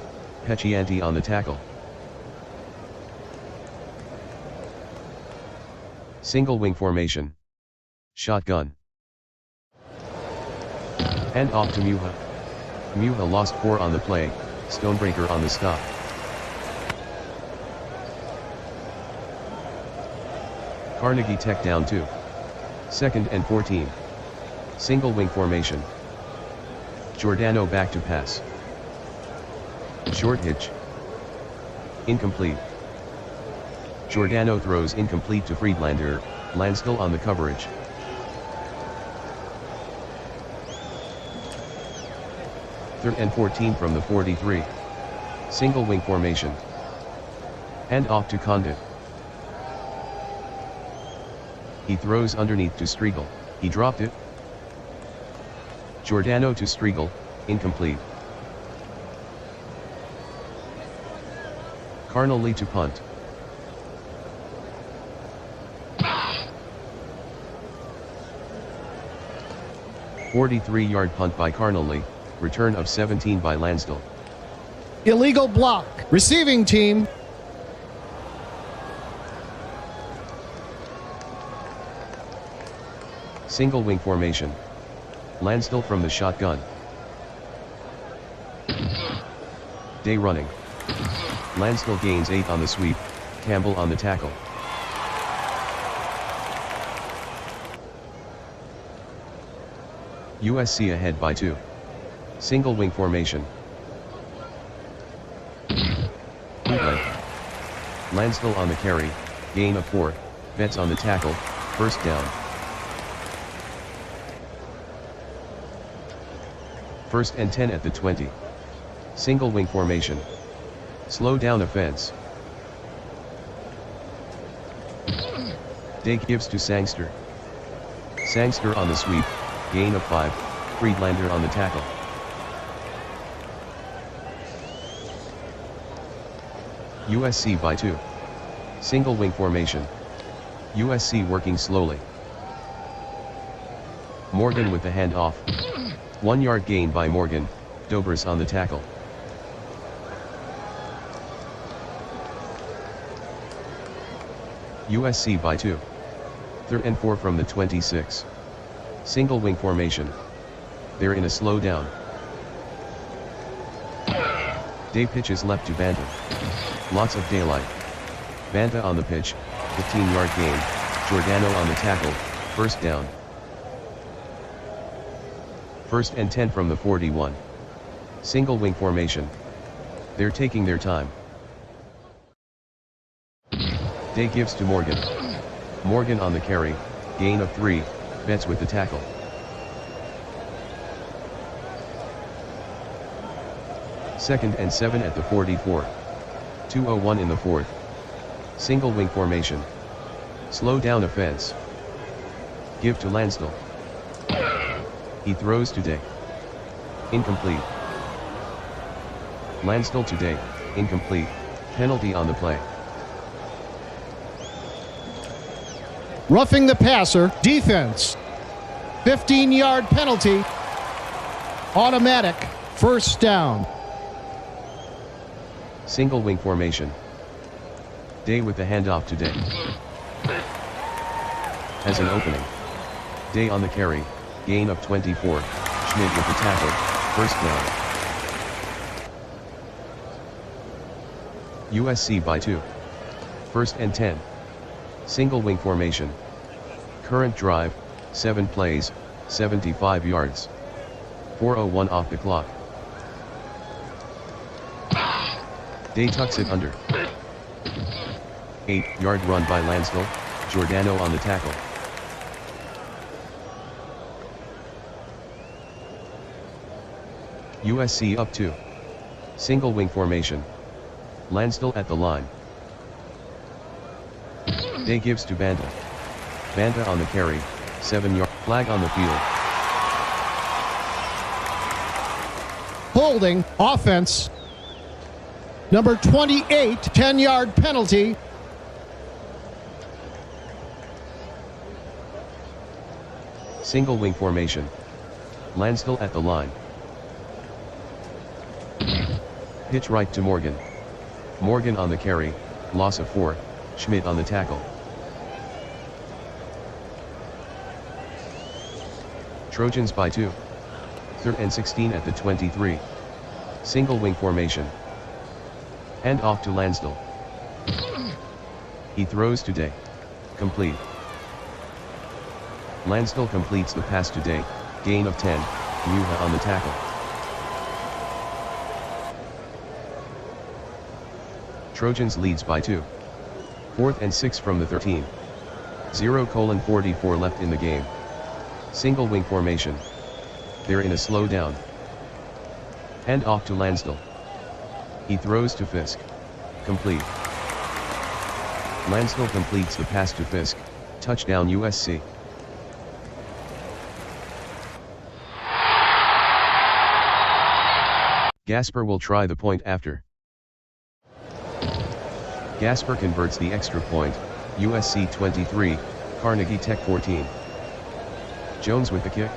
Peccianti on the tackle. Single wing formation. Shotgun. Hand off to Muha. Muha lost 4 on the play, Stonebreaker on the stop. Carnegie Tech down 2. 2nd and 14. Single wing formation. Giordano back to pass. Short hitch. Incomplete. Giordano throws incomplete to Friedlander, Landstill on the coverage. Third and 14 from the 43. Single wing formation. Hand off to Condit. He throws underneath to Striegel, he dropped it. Giordano to Striegel, incomplete. Carnelli to punt. "43-yard punt by Carnelli, return of 17 by Landstill." Illegal block. Receiving team. Single wing formation. Landstill from the shotgun. Day running. Landstill gains 8 on the sweep, Campbell on the tackle. USC ahead by 2. Single wing formation. Bootleg. Landstill on the carry, gain of 4, Betts on the tackle, first down. First and 10 at the 20. Single wing formation. Slow down offense. Day gives to Sangster. Sangster on the sweep, gain of 5, Friedlander on the tackle. USC by 2. Single wing formation. USC working slowly. Morgan with the handoff. 1-yard gain by Morgan, Dobris on the tackle. USC by 2. Third and 4 from the 26. Single wing formation. They're in a slow down. Day pitches left to Banta. Lots of daylight. Banta on the pitch, 15-yard gain, Giordano on the tackle, first down. First and 10 from the 41. Single wing formation. They're taking their time. Day gives to Morgan. Morgan on the carry, gain of 3, Betts with the tackle. Second and 7 at the 44. 2:01 in the 4th. Single wing formation. Slow down offense. Give to Landstill. He throws to Day. Incomplete. Landstill to Day, incomplete, penalty on the play. Roughing the passer, defense. 15-yard penalty. Automatic, first down. Single wing formation. Day with the handoff to Day. Has an opening. Day on the carry, gain of 24, Schmidt with the tackle, first down. USC by 2. First and 10. Single wing formation. Current drive, 7 plays, 75 yards. 4:01 off the clock. Day tucks it under. 8-yard run by Landstill, Giordano on the tackle. USC up 2. Single wing formation. Lansdell at the line. Day gives to Banta. Banta on the carry, 7-yard flag on the field. Holding, offense. Number 28, 10-yard penalty. Single wing formation. Lansdell at the line. Pitch right to Morgan. Morgan on the carry, loss of 4, Schmidt on the tackle. Trojans by 2. 3rd and 16 at the 23. Single wing formation. Hand off to Lansdell. He throws to Day. Complete. Lansdell completes the pass to Day, gain of 10, Muha on the tackle. Trojans leads by 2. 4th and 6 from the 13. 0:44 left in the game. Single wing formation. They're in a slow down. Hand off to Lansdell. He throws to Fisk. Complete. Lansdell completes the pass to Fisk, touchdown USC. Gasper will try the point after. Gasper converts the extra point, USC 23, Carnegie Tech 14. Jones with the kick.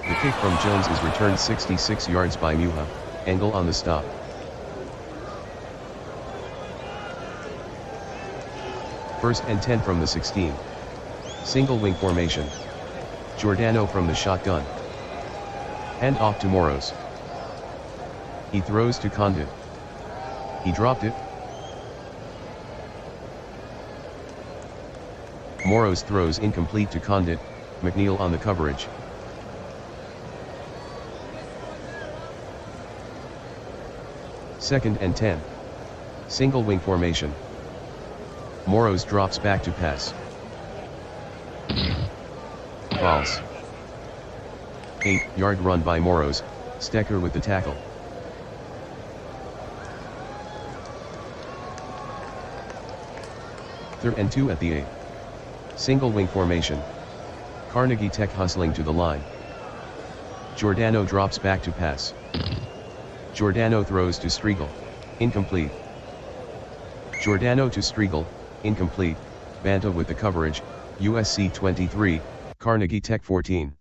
The kick from Jones is returned 66 yards by Muha, Engel on the stop. First and 10 from the 16. Single wing formation. Giordano from the shotgun. Hand off to Moros. He throws to Condit. He dropped it. Moros throws incomplete to Condit, McNeil on the coverage. Second and 10. Single wing formation. Moros drops back to pass. False. 8-yard run by Moros, Stecker with the tackle. Third and 2 at the 8. Single wing formation. Carnegie Tech hustling to the line. Giordano drops back to pass. Giordano throws to Striegel. Incomplete. Giordano to Striegel, incomplete. Banta with the coverage, USC 23, Carnegie Tech 14.